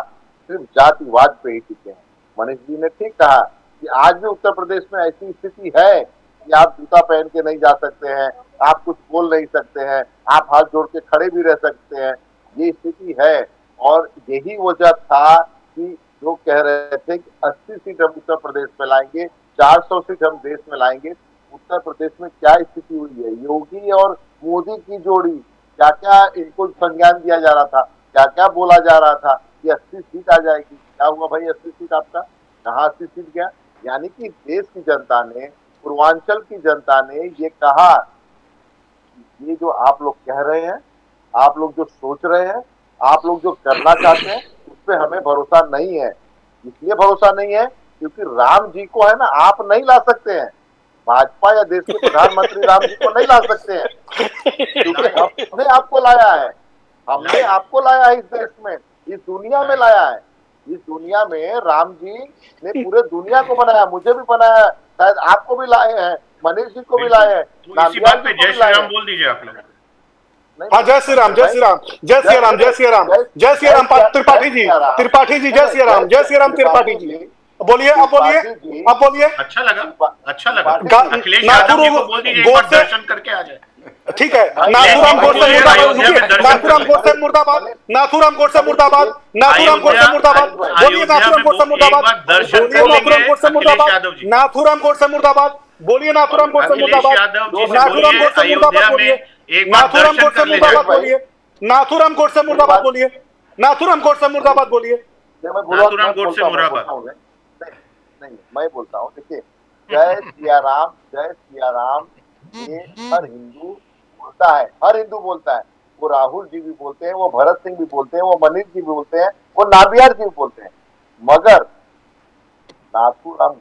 सिर्फ जातिवाद पे ही टिके हैं। मनीष जी ने ठीक कहा कि आज भी उत्तर प्रदेश में ऐसी स्थिति है कि आप जूता पहन के नहीं जा सकते हैं, आप कुछ बोल नहीं सकते हैं, आप हाथ जोड़ के खड़े भी रह सकते हैं, ये स्थिति है। और यही वजह था कि जो कह रहे थे कि 80 सीट हम उत्तर प्रदेश में लाएंगे, 400 सीट हम देश में लाएंगे। उत्तर प्रदेश में क्या स्थिति हुई है, योगी और मोदी की जोड़ी, क्या क्या इनको संज्ञान दिया जा रहा था, क्या क्या बोला जा रहा था कि 80 सीट आ जाएगी। क्या हुआ भाई, 80 सीट आपका कहाँ 80 सीट गया? यानी कि देश की जनता ने, पूर्वांचल की जनता ने ये कहा ये जो आप लोग कह रहे हैं, आप लोग जो सोच रहे हैं, आप लोग जो करना चाहते हैं, उस पर हमें भरोसा नहीं है। इसलिए भरोसा नहीं है क्योंकि राम जी को है ना आप नहीं ला सकते हैं, भाजपा या देश के प्रधानमंत्री राम जी को नहीं ला सकते हैं, क्योंकि हमने आपको लाया है, हमने आपको लाया है इस देश में, इस दुनिया में लाया है। इस दुनिया में राम जी ने पूरे दुनिया को बनाया, मुझे भी बनाया, शायद आपको भी लाए हैं, मनीष जी को भी लाए हैं, तो इसी बात पे जय श्री राम बोल दीजिए आप लोग। हाँ, जय श्री राम, जय श्री राम, जय श्री राम, जय श्री राम, जय श्री राम त्रिपाठी जी, त्रिपाठी जी, जय श्री राम, जय श्री राम त्रिपाठी जी। बोलिए, अब बोलिए, अब बोलिए। अच्छा लगा, अच्छा लगा। अखिलेश यादव जी को बोल दीजिए एक बार दर्शन करके आ जाए। ठीक है, नाथूराम गोडसे मुर्दाबाद, नाथूराम गोडसे मुर्दाबाद, नाथूराम गोडसे मुर्दाबाद, नाथूराम गोडसे मुर्दाबाद, बोलिए नाथूराम गोडसे मुर्दाबाद, नाथूराम गोडसे मुर्दाबाद, नाथूराम गोडसे मुर्दाबाद, बोलिए नाथूराम गोडसे मुर्दाबाद, नाथूराम गोडसे मुर्दाबाद बोलिए, नाथूराम गोडसे मुर्दाबाद बोलिए, नाथूराम गोडसे मुर्दाबाद बोलिए, नाथूराम गोडसे मुर्दाबाद बोलिए, नाथूराम गोडसे मुर्दाबाद। नहीं, मैं बोलता हूँ, देखिए, जय सिया राम, जय सिया राम, ये हर हिंदू बोलता है, हर हिंदू बोलता है। वो राहुल जी भी बोलते हैं, वो भरत सिंह भी बोलते हैं, वो मनीष जी भी बोलते हैं, वो नाबियार जी भी बोलते हैं, मगर नाथूराम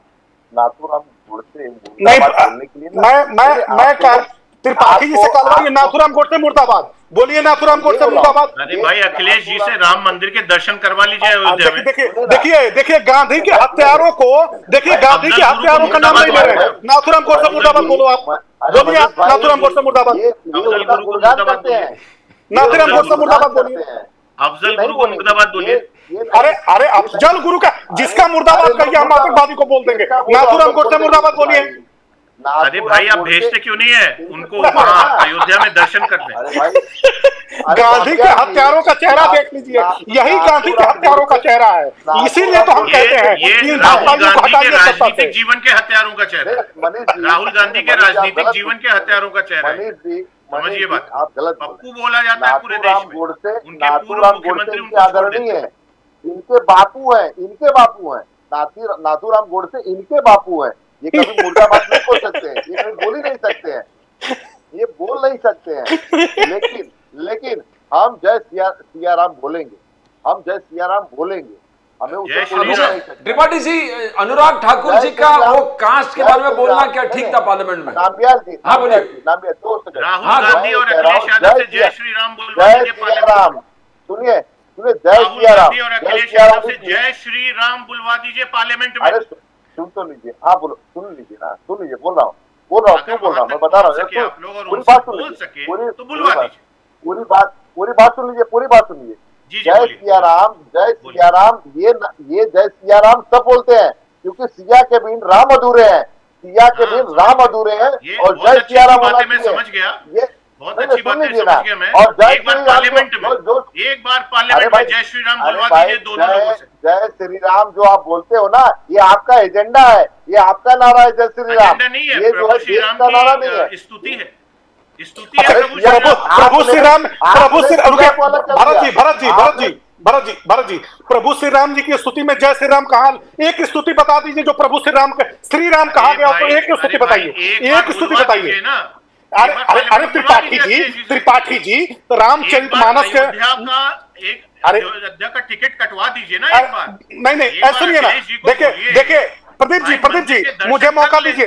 गोडसे बोलने के लिए मैं त्रिपाठी जी से कल नाथूराम गोडसे मुर्दाबाद बोलिए, नाथूराम गोडसे मुर्दाबाद। अरे भाई, अखिलेश जी से राम मंदिर के दर्शन करवा लीजिए अयोध्या में। देखिए गांधी के हत्यारों को, देखिए गांधी के हत्यारों का नाम नहीं ले रहे हैं। नाथूराम गोडसे मुर्दाबाद बोलो, आप बोलिए, नाथूराम गोडसे मुर्दाबाद, अफजल गुरु को मुर्दाबाद बोलिए, नाथूराम गोडसे मुर्दाबाद बोलिए, अफजल गुरु को मुर्दाबाद बोलिए। अरे अफजल गुरु का जिसका मुर्दाबाद कहिए हम आतंकवादी को बोल देंगे। नाथूराम गोडसे मुर्दाबाद बोलिए। अरे भाई, आप भेजते क्यों नहीं है उनको वहाँ अयोध्या में दर्शन करने? गांधी के हत्यारों का चेहरा देख लीजिए, यही गांधी के हत्यारों का चेहरा है, इसीलिए तो हम कहते हैं ये राहुल गांधी के राजनीतिक जीवन के हत्यारों का चेहरा है, राहुल गांधी के राजनीतिक जीवन के हत्यारों का चेहरा है। समझिए बात, आप गलत पप्पू बोला जाता है पूरे देश में, उनके पूर्व मुख्यमंत्री उनको छोड़ देते हैं। इनके बापू हैं, इनके बापू हैं, नाथूराम गोडसे इनके बापू हैं। ये कभी मुर्दाबाद नहीं बोल सकते हैं, ये कभी बोल ही नहीं सकते हैं, ये बोल नहीं सकते हैं, लेकिन हम जय सिया राम बोलेंगे, हम जय सिया राम बोलेंगे, हमें उसको त्रिपाठी जी, अनुराग ठाकुर जी का वो कास्ट के बारे में बोलना क्या ठीक था पार्लियामेंट में? नाबियार जी, हाँ बोलिए। राहुल गांधी और अखिलेश यादव से जय श्री राम बोलवा दीजिए पार्लियामेंट। सुनिए, जय सिया राम और अखिलेश यादव से जय श्री राम बुलवा दीजिए पार्लियामेंट में। सुन तो लीजिए, हाँ बोलो, सुन लीजिए ना, सुन लीजिए, बोल रहा हूँ, क्यों बोल रहा हूँ, मैं बता रहा हूँ, पूरी बात सुन लीजिए, पूरी बात सुन लीजिए, पूरी बात सुन लीजिए। जय सिया राम, ये जय सिया राम सब बोलते हैं, क्योंकि सिया के बिन राम अधूरे हैं, सिया के बिन राम अधूरे हैं, और जय सिया राम होना चाहिए। समझ गया, ये बहुत अच्छी बात है, समझ गया मैं। और एक बार पार्लियामेंट में जय श्री राम बुलवा दीजिए दोनों लोगों से। जय श्री राम जो आप बोलते हो ना, ये आपका एजेंडा है, ये आपका नारा है, जय श्री राम। एजेंडा नहीं है, ये जो है श्री राम का नारा नहीं है, की स्तुति है, स्तुति है प्रभु श्री राम, भरत जी, प्रभु श्री राम जी की स्तुति में जय श्री राम कहा, एक स्तुति बता दीजिए जो प्रभु श्री राम कहा गया, तो एक स्तुति बताइए, एक स्तुति बताइए। अरे त्रिपाठी जी, रामचरितमानस के अयोध्या का टिकट कटवा दीजिए ना एक बार। नहीं, ऐसा नहीं है ना। देखिए प्रदीप जी, मुझे मौका दीजिए,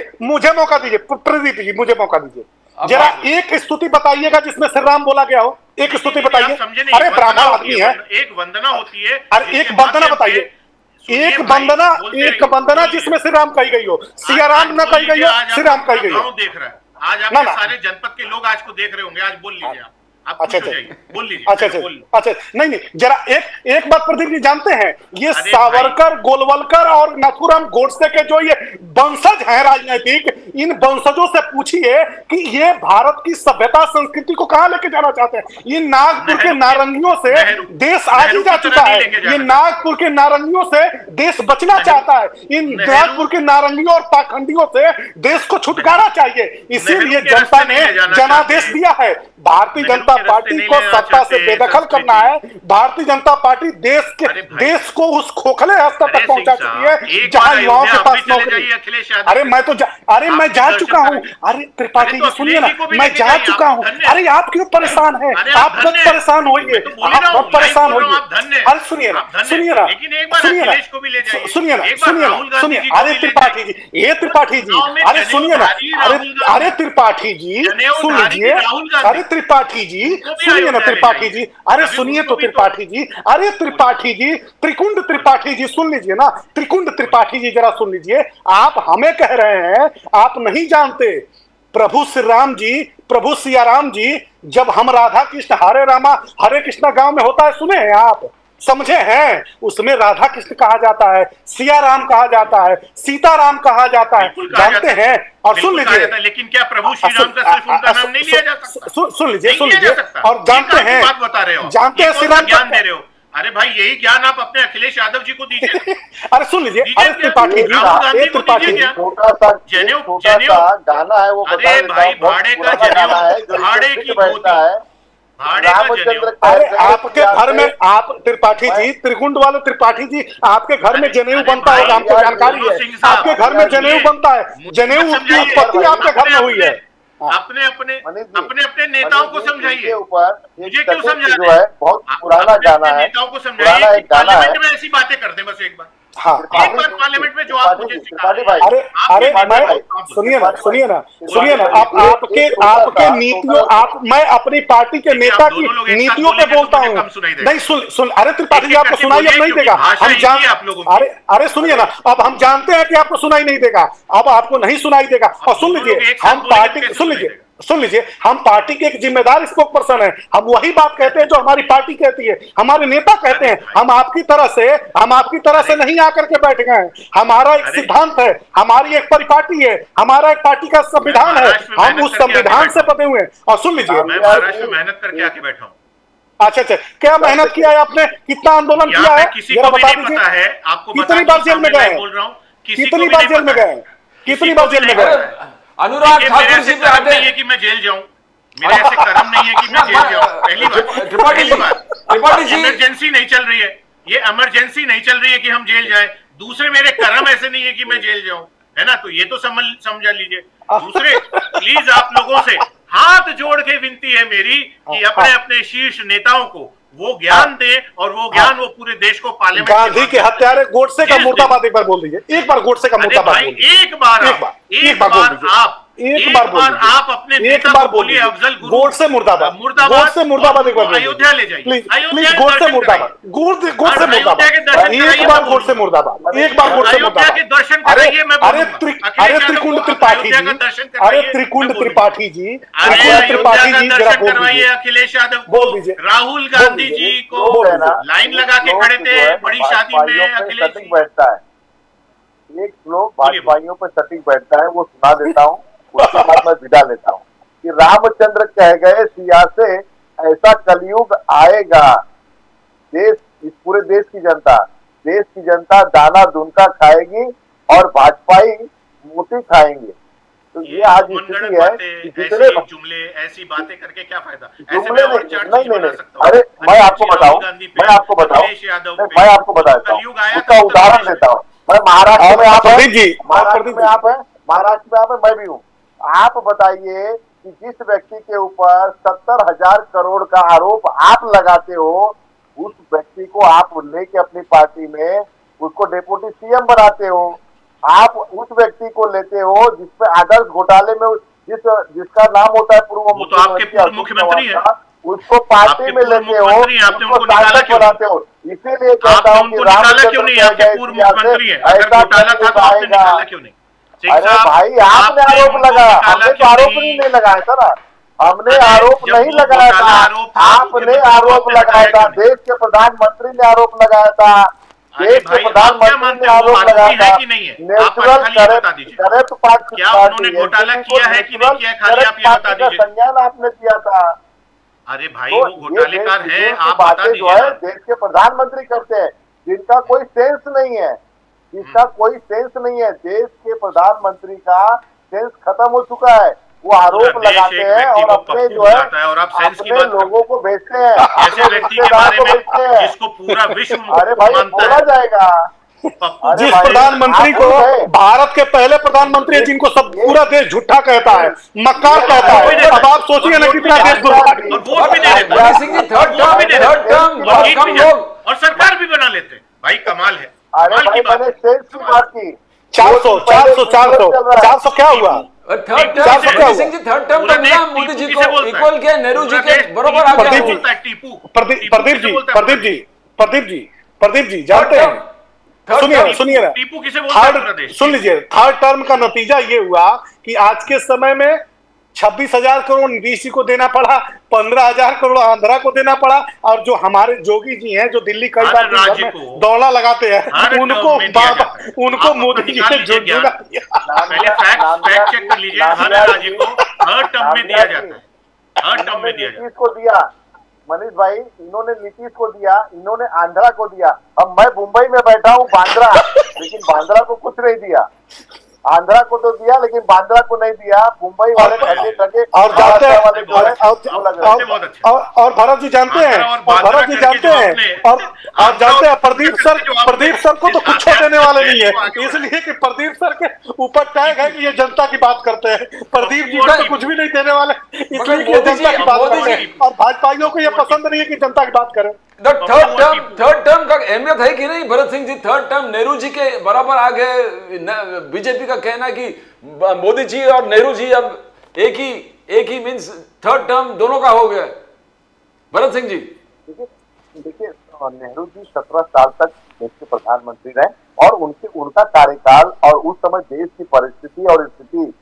प्रदीप जी मुझे मौका दीजिए, जरा एक स्तुति बताइएगा जिसमें श्री राम बोला गया हो, एक स्तुति बताइए। अरे ब्राह्मण आदमी है, एक वंदना होती है, अरे एक वंदना बताइए, एक वंदना जिसमें श्री राम कही गई हो, सिया राम न कही गई हो, श्री राम कही गई हो। देख रहा है आज आपके सारे जनपद के लोग आज को देख रहे होंगे, आज बोल लीजिए आप। अच्छा, नहीं, जरा एक बात प्रदीप जी जानते हैं, ये सावरकर, गोलवलकर और नाथूराम गोडसे के जो ये वंशज हैं राजनीतिक, इन वंशजों से पूछिए कि ये भारत की सभ्यता संस्कृति को कहां लेके जाना चाहते हैं। ये नागपुर के नारंगियों से देश आज ही जा चुका है, ये नागपुर के नारंगियों से देश बचना चाहता है, इन नागपुर के नारंगियों और पाखंडियों से देश को छुटकारा चाहिए, इसीलिए जनता ने जनादेश दिया है, भारतीय जनता पार्टी को सत्ता से बेदखल करना है। भारतीय जनता पार्टी देश को उस खोखले स्तर तक पहुंचा चुकी है जहां युवाओं के पास नौकरी। अरे मैं जा चुका हूं। अरे त्रिपाठी जी सुनिए ना, मैं जा चुका हूं। अरे आप क्यों परेशान है? आप मत परेशान होइए, आप मत परेशान होइए। अरे सुनिए ना, सुनिए ना, सुनिए ना, सुनिए ना, सुनिए ना, सुनिए। अरे त्रिपाठी जी, ये त्रिपाठी जी, अरे सुनिए ना, अरे त्रिपाठी जी सुन लीजिए। अरे त्रिपाठी जी सुनिए ना, त्रिपाठी जी, अरे सुनिए तो त्रिपाठी जी, अरे त्रिपाठी जी, त्रिकुंड त्रिपाठी जी सुन लीजिए ना, त्रिकुंड त्रिपाठी जी जरा सुन लीजिए। आप हमें कह रहे हैं आप नहीं जानते प्रभु श्री राम जी, प्रभु सिया राम जी, जब हम राधा कृष्ण हरे रामा हरे कृष्णा गांव में होता है, सुने हैं आप, समझे हैं? उसमें राधा कृष्ण कहा जाता है, सिया राम कहा जाता है, सीता राम कहा जाता है, जानते हैं? और सुन लीजिए, लेकिन क्या प्रभु श्री राम का सिर्फ उनका नाम नहीं लिया जाता? सुन लीजिए, और जानते हैं, बात बता रहे हो, जानते हैं श्री राम ज्ञान दे रहे हो। अरे भाई यही ज्ञान आप अपने अखिलेश यादव जी को दीजिए। अरे सुन लीजिए, अरे त्रिपाठी जी, त्रिपाठी जी, छोटा सा गाना है वो, अरे भाई भाड़े का जनेऊ, भाड़े की बैठता है। अरे आपके घर में, आप त्रिपाठी जी, त्रिकुंड वाले त्रिपाठी जी, आपके घर में जनेऊ बनता होगा, हमको जानकारी है। आपके घर में जनेऊ बनता है, जनेऊ की उत्पत्ति आपके घर में हुई है। अपने अपने नेताओं को समझाइए, मुझे क्यों समझा जो है बहुत पुराना गाना है, नेताओं को समझाइए, पार्लियामेंट में ऐसी बातें करते बस एक बार। हाँ, एक बार पार्लियामेंट में जो आप मुझे सिखा रहे हैं। अरे मैं सुनिए ना, आपके नीतियों, मैं अपनी पार्टी के नेता की नीतियों पे बोलता हूँ। नहीं सुन, अरे त्रिपाठी जी आपको सुनाई अब नहीं देगा, हम जान, अरे सुनिए ना, अब हम जानते हैं कि आपको सुनाई नहीं देगा, अब आपको नहीं सुनाई देगा। और सुन लीजिए, हम पार्टी, सुन लीजिए, हम पार्टी के एक जिम्मेदार स्पोक पर्सन है, हम वही बात कहते हैं जो हमारी पार्टी कहती है, हमारे नेता कहते हैं। हम आपकी तरह से नहीं आकर के बैठ गए हैं। हमारा एक सिद्धांत है, हमारी एक परिपाटी है, हमारा एक पार्टी का संविधान है, हम उस संविधान से पते हुए हैं। और सुन लीजिए, मैं महाराष्ट्र में मेहनत करके आके बैठा हूँ। अच्छा, क्या मेहनत किया है आपने? कितना आंदोलन किया है? जरा बता दीजिए। कितनी बार जेल में गए? कितनी बार जेल में गए? कितनी बार जेल में गए? अनुराग ठाकुर जी पे आते हैं कि मैं जेल जाऊं, मेरे ऐसे कर्म नहीं है कि मैं जेल जाऊं। पहली बात इमरजेंसी नहीं चल रही है, ये इमरजेंसी नहीं चल रही है कि हम जेल जाए। दूसरे मेरे कर्म ऐसे नहीं है कि मैं जेल जाऊं, है ना? तो ये तो समझा लीजिए। दूसरे प्लीज आप लोगों से हाथ जोड़ के विनती है मेरी कि अपने अपने शीर्ष नेताओं को वो ज्ञान दे, और वो ज्ञान वो पूरे देश को पार्लियामेंट गांधी के हत्यारे गोडसे का मुर्दाबाद एक बार बोल दीजिए, एक बार गोडसे का मुर्दाबाद बोल दीजिए। एक बार आप अपने नेता को बोलिए, अफजल गुरु, गोडसे मुर्दाबाद, गोडसे मुर्दाबाद एक बार अयोध्या ले जाइए, प्लीज, गोडसे मुर्दाबाद, गोडसे मुर्दाबाद, एक बार गोडसे मुर्दाबाद, एक बार गोडसे मुर्दाबाद के दर्शन कराइए। मैं अरे त्रिकुंड त्रिपाठी जी, अरे त्रिकुंड त्रिपाठी जी, त्रिपाठी जी जरा करवाइए। अखिलेश यादव बोल दीजिए, राहुल गांधी जी को लाइन लगा के खड़े थे बड़ी शादी में, अखिलेश बैठता है, एक श्लोक भाजपाइयों पर सटीक बैठता है, वो सुना देता हूँ, उसके बाद मैं विदा लेता हूँ कि रामचंद्र कह गए सिया से, ऐसा कलयुग आएगा, देश, इस पूरे देश की जनता दाना दुनका खाएगी और भाजपाई मोती खाएंगे। तो ये आज स्थिति है कि जितने जुमले ऐसी बातें करके क्या फायदा? जुमले नहीं, अरे मैं आपको बताऊं, उसका उदाहरण देता हूँ। मैं महाराष्ट्र में आप है, मैं भी हूँ। आप बताइए कि जिस व्यक्ति के ऊपर 70,000 करोड़ का आरोप आप लगाते हो, उस व्यक्ति को आप लेके अपनी पार्टी में उसको डेप्यूटी सीएम बनाते हो। आप उस व्यक्ति को लेते हो जिसपे आदर्श घोटाले में जिसका नाम होता है पूर्व मुख्यमंत्री है, उसको पार्टी में लेते हो, उसको सांसद बनाते हो। इसीलिए कहता हूँ कि रामचंद्र अरे भाई आपने आरोप लगाया, हमने तो आरोप नहीं लगाया था ना, हमने आरोप नहीं लगाया था, आपने आरोप लगाया था, देश के प्रधानमंत्री ने आरोप लगाया था, देश के प्रधानमंत्री ने आरोप लगाया था। नेचुरल करेक्ट पार्टी, क्या उन्होंने घोटाला किया है कि नहीं किया, खाली आप ये बता दीजिए। संज्ञान आपने दिया था। अरे भाई वो घोटालेकार है, आप बता जो है देश के प्रधानमंत्री करते हैं, जिनका कोई सेंस नहीं है, देश के प्रधानमंत्री का सेंस खत्म हो चुका है। वो आरोप पूरा देश लगाते एक हैं व्यक्ति और को अपने पप्पू जो है बुलाता है और आप सेंस की अपने बात करते लोगों को भेजते हैं, ऐसे अपने व्यक्ति के रिश्तेदार बारे को में भेजते हैं। जिसको पूरा विश्व अरे भाई मानता बोला है जाएगा। पप्पू। अरे जिस भाई, प्रधानमंत्री आप को भूल गए। भारत के पहले प्रधानमंत्री हैं, जिनको सब पूरा देश झूठा कहता है, मक्कार कहता वोट भी है, देता अब आप सोचिए ना कितना देश दुर्भाग्य। और वोट भी दे देता है। मनीष सिंह जी थर्ड वोट भी दे देता है। टर्म बहुत जीत कम भी जाता है। लोग और सरकार भी बना लेते हैं। भाई कमाल है, अरे कमाल भाई की बात मैंने है। सेंस की बात की। 400 400 400 400 क्या हुआ? थर्ड टीपू टर्म किसे- मनीष सिंह जी थर्ड टर्म पूरा तो मिला देश मोदी जी टीपू को किसे बोलता है? इक्वल किया, नेहरू जी पूरा के देश बराबर आ टीपू गया प्रदीप वो। जी, बोलता है, टीपू प्रदीप किसे बोलता है? प्रदीप जी जानते थर्ड हैं, टर्म सुनिए ना, टीपू किसे बोलता है? पूरा थर्ड देश सुन लीजिए, थर्ड टर्म का नतीजा ये हुआ कि आज के समय में 26,000 करोड़ नीतीश जी को देना पड़ा, 15,000 करोड़ आंध्रा को देना पड़ा, और जो हमारे जोगी जी हैं जो दिल्ली कई हर बार दिन राज्य भर को, में दौड़ा लगाते हर हैं, टर्म उनको में दिया जाता है। उनको आप मोदी अपना जी निकाल ने लीजिए झुनझुना ज्ञान। दिया। पहले फैक्ट चेक कर लीजिए। हर राज्य को हर टर्म में दिया जाता है, हर टर्म में दिया जाता है। नीतीश को दिया, मनीष भाई, इन्होंने नीतीश को दिया, इन्होंने आंध्रा को दिया। अब मैं मुंबई में बैठा हूँ बांद्रा, लेकिन बांद्रा को कुछ नहीं दिया। आंध्रा को तो दिया लेकिन बांद्रा को नहीं दिया। मुंबई वाले ठगे ठगे और जानते हैं वाले जो है वो लग रहे हैं। बहुत अच्छा। और भरत जी जानते हैं, आंध्रा और और बांद्रा भरत जी करके जानते जो हैं, आपने- और आंध्रा जानते हैं और प्रदीप बांद्रा करके जो आपने- प्रदीप सर को तो कुछ देने वाले नहीं है, आगे इसलिए कि प्रदीप सर के ऊपर टैग है कि ये जनता की बात करते हैं। प्रदीप जी को तो कुछ भी नहीं देने वाले, इसलिए कि ये मोदी जी- जनता की बात मोदी करते जी- हैं, और भाजपाइयों को ये पसंद नहीं है कि जनता की बात करें। थर्ड टर्म का अहमियत है कि नहीं भरत सिंह जी? थर्ड टर्म नेहरू जी के बराबर आ गए। बीजेपी का कहना है कि मोदी जी और नेहरू जी अब एक ही मींस थर्ड टर्म दोनों का हो गया। भरत सिंह जी देखिए नेहरू जी 17 साल तक देश के प्रधानमंत्री रहे और उनका कार्यकाल और उस समय देश की परिस्थिति और स्थिति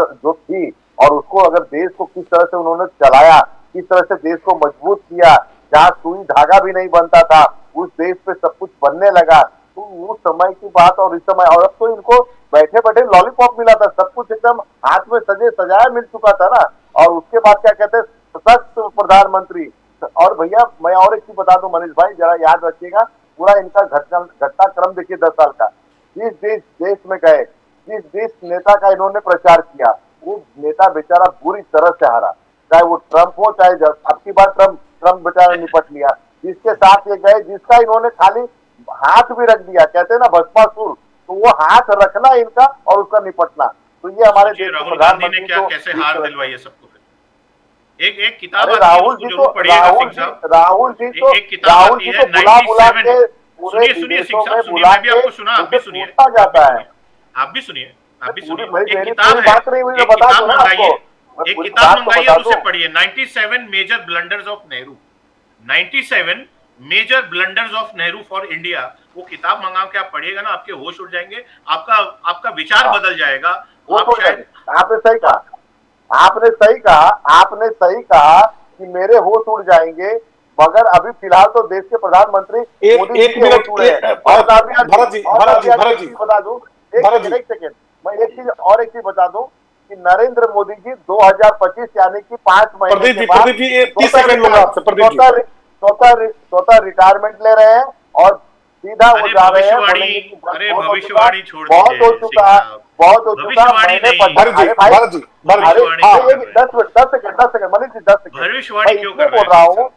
जो थी और उसको अगर देश को किस तरह से उन्होंने चलाया, किस तरह से देश को मजबूत किया, जहाँ सुई धागा भी नहीं बनता था उस देश पे सब कुछ बनने लगा। तो उस समय की बात और इस समय, और अब तो इनको बैठे बैठे लॉलीपॉप मिला था, सब कुछ एकदम हाथ में सजे सजाया मिल चुका था ना। और उसके बाद क्या कहते हैं, सशक्त प्रधानमंत्री। और भैया मैं और एक चीज बता दूं मनीष भाई, जरा याद रखिएगा, पूरा इनका घटनाक्रम देखिए 10 साल का। जिस देश में गए, जिस देश नेता का इन्होंने प्रचार किया, वो नेता बेचारा बुरी तरह से हारा। चाहे वो ट्रंप हो, चाहे अब की बार ट्रंप बेचारा निपट लिया। जिसके साथ ये गए, जिसका इन्होंने खाली हाथ भी रख दिया, कहते हैं ना भस्मासुर, तो वो हाथ रखना इनका और उसका निपटना। तो ये हमारे देश के राहुल गांधी ने प्रधानमंत्री क्या को कैसे हार दिलवाई है सबको। एक किताब अरे आती है, राहुल उसको जी जरूर तो पढ़िएगा राहुल सिंह साहब। जी एक किताब राहुल आती जी है तो बुला बुला 97 के पूरे सुनिए विदेशों सिंह साहब, में सुनिए, बुला मैं भी के आपको सुना, आप भी उनसे सुनिए, पूछा जाता है। आप भी सुनिए, आप भी सुनिए। मेरी एक पूरी किताब बात नहीं हुई, है, मैं एक बता किताब दूं ना मंगाइए, आपको। मैं एक पूरी किताब बात तो मंगाइए बता और उसे दूं। पढ़िए, 97 major blunders of Nehru. 97 major blunders of Nehru for India. वो किताब मंगा के आप पढ़िएगा ना, आपके होश उड़ जाएंगे, आपका विचार बदल जाएगा। वो आप तो शायद आपने सही कहा, आपने सही कहा कि मेरे होश उड़ जाएंगे, मगर अभी फिलहाल तो देश के प्रधानमंत्री मोदी एक जी के मिनट, होश उड़े हैं। भरत जी बता दूं, एक सेकंड, मैं एक चीज बता दूं कि नरेंद्र मोदी जी 2025 यानी कि 5 महीने के बाद 30 सेकंड लूंगा आपसे, प्रदीप जी स्वतः रिटायरमेंट ले रहे हैं और सीधा वो जा रहे हैं। भविष्यवाणी छोड़ बहुत हो दीजिए, चुका है, बहुत हो चुका। भविष्यवाणी मैंने नहीं। भरत जी अरे भविष्यवाणी 10 सेकंड मनीष जी, 10 सेकंड भविष्यवाणी मैं क्यों इसलिए कर रहे बोल रहा हूँ।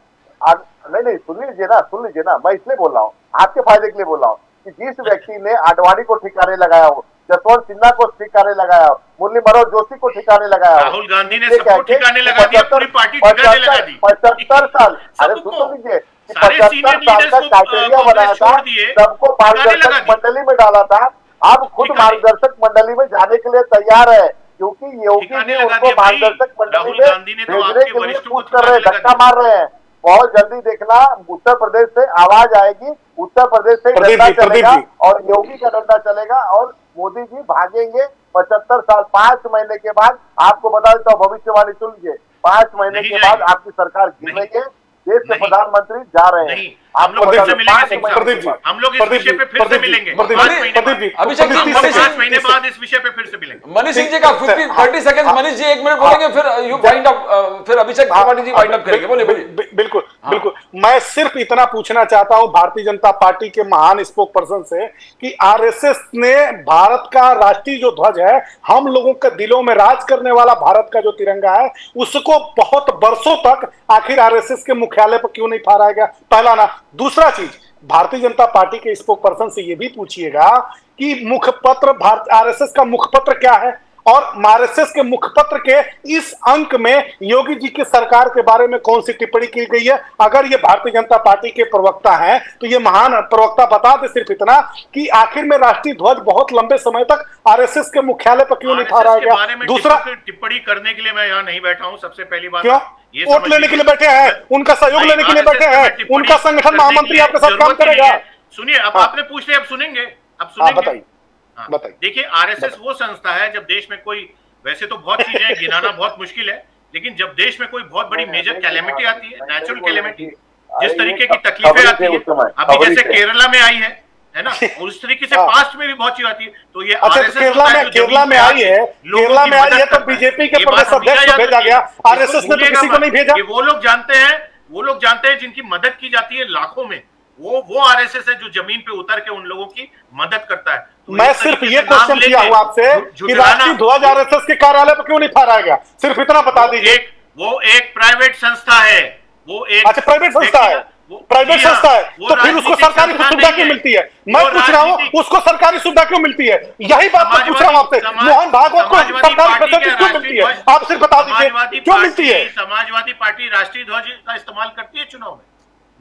नहीं सुन लीजिए ना, मैं इसलिए बोल रहा हूँ, आपके फायदे के लिए बोल रहा हूँ कि जिस व्यक्ति ने आडवाणी को ठिकाने लगाया हो, जसवंत सिन्हा को ठिकाने लगाया हो, मुरली मनोहर जोशी को ठिकाने लगाया हो, राहुल गांधी ने सबको ठिकाने लगा दिया, पूरी पार्टी ठिकाने लगा दी। 75 साल, अरे सबको, सुन लीजिए, सारे 75 सीनियर साल लीडर्स का को क्राइटेरिया बनाया था, छोड़ दिए, सबको ठिकाने लगा मार्गदर्शक दिए। मंडली में डाला था। अब खुद ठिकाने- मार्गदर्शक मंडली में जाने के लिए तैयार है, क्योंकि योगी ठिकाने जी लगा उनको दिए भाई। मार्गदर्शक मंडली राहुल में गांधी ने तो भेजने आपके के लिए वरिष्ठों को पुश कर रहे हैं, ठिकाने लगा धक्का मार रहे हैं। बहुत जल्दी देखना, उत्तर प्रदेश से आवाज आएगी, उत्तर प्रदेश से प्रदीप डंडा जी, प्रदीप चलेगा जी। और योगी का डंडा चलेगा और मोदी जी भागेंगे। 75 साल 5 महीने के बाद, आपको बता देता हूँ, भविष्यवाणी सुन लीजिए, 5 महीने नहीं के बाद जाएगी। आपकी सरकार गिर नहीं। रही है, देश के नहीं। प्रधानमंत्री जा रहे हैं। नहीं, हम लोग आपको फिर बता से दूं, मिलेंगे 5 सिंह महीने साहब। के बाद। हम लोग इस विषय पे फिर से मिलेंगे, 5 महीने बाद। अभिषेक जी, 5 महीने बाद इस विषय पे फिर से मिलेंगे। मनीष सिंह जी का 30 सेकंड, मनीष जी 1 मिनट बोलेंगे, फिर यू वाइंड अप, फिर अभिषेक त्रिपाठी जी वाइंड अप करेंगे। बोलिए। बिल्कुल। मैं सिर्फ इतना पूछना चाहता हूं भारतीय जनता पार्टी के महान स्पोक पर्सन से कि आरएसएस ने भारत का राष्ट्रीय जो ध्वज है, हम लोगों के दिलों में राज करने वाला भारत का जो तिरंगा है, उसको बहुत बरसों तक आखिर आरएसएस के मुख्यालय पर क्यों नहीं फहराया गया? पहला ना। दूसरा चीज, भारतीय जनता पार्टी के स्पोक पर्सन से यह भी पूछिएगा कि मुखपत्र आरएसएस का मुखपत्र क्या है, और आरएसएस के मुखपत्र के इस अंक में योगी जी की सरकार के बारे में कौन सी टिप्पणी की गई है? अगर ये भारतीय जनता पार्टी के प्रवक्ता हैं तो ये महान प्रवक्ता बता दे सिर्फ इतना कि आखिर में राष्ट्रीय ध्वज बहुत लंबे समय तक आरएसएस के मुख्यालय पर क्यों नहीं फहराया गया? दूसरा, टिप्पणी करने के लिए मैं यहाँ नहीं बैठा हूँ। सबसे पहली बात, क्यों? वोट लेने के लिए बैठे हैं, उनका सहयोग लेने के लिए बैठे हैं, उनका संगठन महामंत्री आपके साथ काम करेगा। सुनिए, अब आपने पूछ लिया, अब सुनेंगे, अब सुनेंगे। बताइए। देखिए, आरएसएस वो संस्था है, जब देश में कोई, वैसे तो बहुत चीजें गिनाना बहुत मुश्किल है, लेकिन जब देश में कोई बहुत बड़ी मेजर कैलेमिटी आती है, नेचुरल कैलेमिटी, जिस तरीके की तकलीफें आती है, अभी जैसे केरला में आई है ना, और उस तरीके से पास्ट में भी बहुत चीज आती है, तो ये आरएसएस केरला में आई है, तो बीजेपी के प्रदेश अध्यक्ष को भेजा गया, आरएसएस ने तो किसी को नहीं भेजा। वो लोग जानते हैं जिनकी मदद की जाती है लाखों में, वो आरएसएस है जो जमीन पे उतर के उन लोगों की मदद करता है। तो मैं सिर्फ ये क्वेश्चन किया हूं आपसे कि राष्ट्रीय ध्वज आरएसएस के कार्यालय पर क्यों नहीं फहराया गया? सिर्फ इतना बता दीजिए। वो एक प्राइवेट संस्था है, वो एक, अच्छा, प्राइवेट संस्था है, प्राइवेट संस्था है, तो फिर उसको सरकारी सुविधा क्यों मिलती है? मैं पूछ रहा हूँ, उसको सरकारी सुविधा क्यों मिलती है? यही बात मैं पूछ रहा हूँ आपसे। मोहन भागवत को सरकारी फैसिलिटी क्यों मिलती है? आप सिर्फ बता दीजिए क्यों मिलती है? समाजवादी पार्टी राष्ट्रीय ध्वज का इस्तेमाल करती है चुनाव में?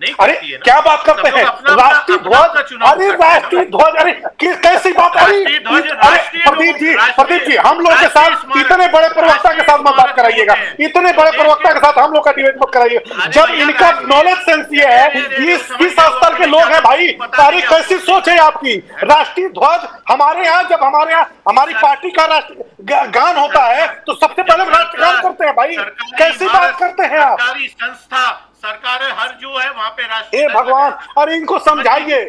अरे क्या बात करते हैं? राष्ट्रीय ध्वज, अरे राष्ट्रीय ध्वज, अरे कैसी बात? अरे प्रदीप जी, हम लोग के साथ इतने बड़े प्रवक्ता के साथ मत बात कराइएगा, इतने बड़े प्रवक्ता के साथ हम लोग का डिबेट मत कराइएगा। जब इनका नॉलेज सेंस ये है, किस स्तर के लोग हैं भाई, अरे कैसी सोच है आपकी? राष्ट्रीय ध्वज हमारे यहाँ, जब हमारे यहाँ हमारी पार्टी का राष्ट्रीय गान होता है तो सबसे पहले राष्ट्रगान करते हैं भाई। कैसी बात करते हैं आप? संस्था, सरकार हर जो है वहां पे राष्ट्रीय, भगवान, अरे इनको समझाइए।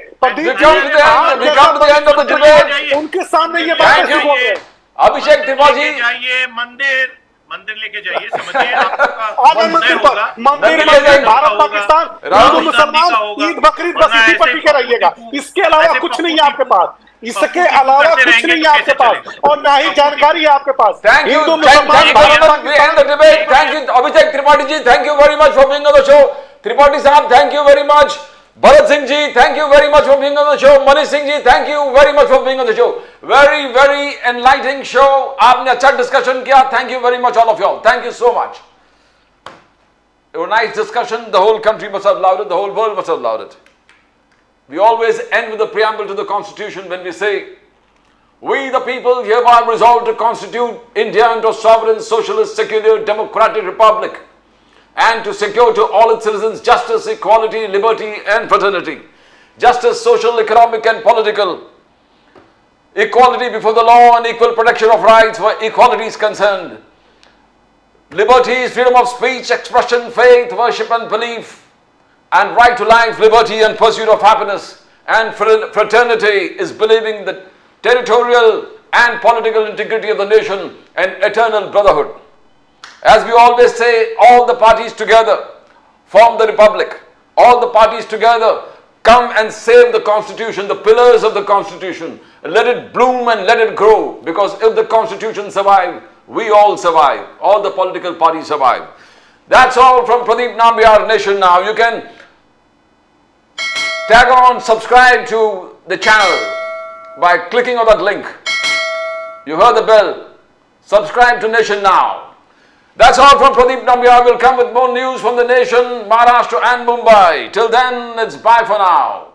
उनके सामने ये बात है। अभिषेक त्रिपाठी, जाइए मंदिर लेके जाइए, समझिए मंदिर पर, मंदिर, भारत पाकिस्तान, हिंदू मुसलमान, ईद बकरीद बस इसी पर टिके रहिएगा। इसके अलावा कुछ नहीं है आपके पास, इसके अलावा कुछ नहीं है आपके पास, और ना ही जानकारी है आपके पास। हिंदू मुसलमान, thank you Abhishek Tripathi ji, thank you very much for being on the show. Tripathi साहब, thank you very much. Bharat Singh ji, thank you very much for being on the show. Manish Singh ji, thank you very much for being on the show. Very very enlightening show, आपने अच्छा डिस्कशन किया। Thank you very much all of you, thank you so much. It was a nice discussion. The whole country must have loved it. The whole world must have loved it. We always end with the preamble to the Constitution when we say, "We the people hereby resolve to constitute India into a sovereign, socialist, secular, democratic republic, and to secure to all its citizens justice, equality, liberty, and fraternity. Justice, social, economic, and political. Equality before the law and equal protection of rights where equality is concerned. Liberty is freedom of speech, expression, faith, worship, and belief. And right to life, liberty, and pursuit of happiness. And fraternity is believing the territorial and political integrity of the nation and eternal brotherhood." As we always say, all the parties together form the republic. All the parties together come and save the Constitution, the pillars of the Constitution. Let it bloom and let it grow, because if the Constitution survives, we all survive. All the political parties survive. That's all from Pradeep Nambiar Nation Now. You can tag on, subscribe to the channel by clicking on that link. You heard the bell. Subscribe to Nation Now. That's all from Pradeep Nambiar. We'll come with more news from the nation, Maharashtra and Mumbai. Till then, it's bye for now.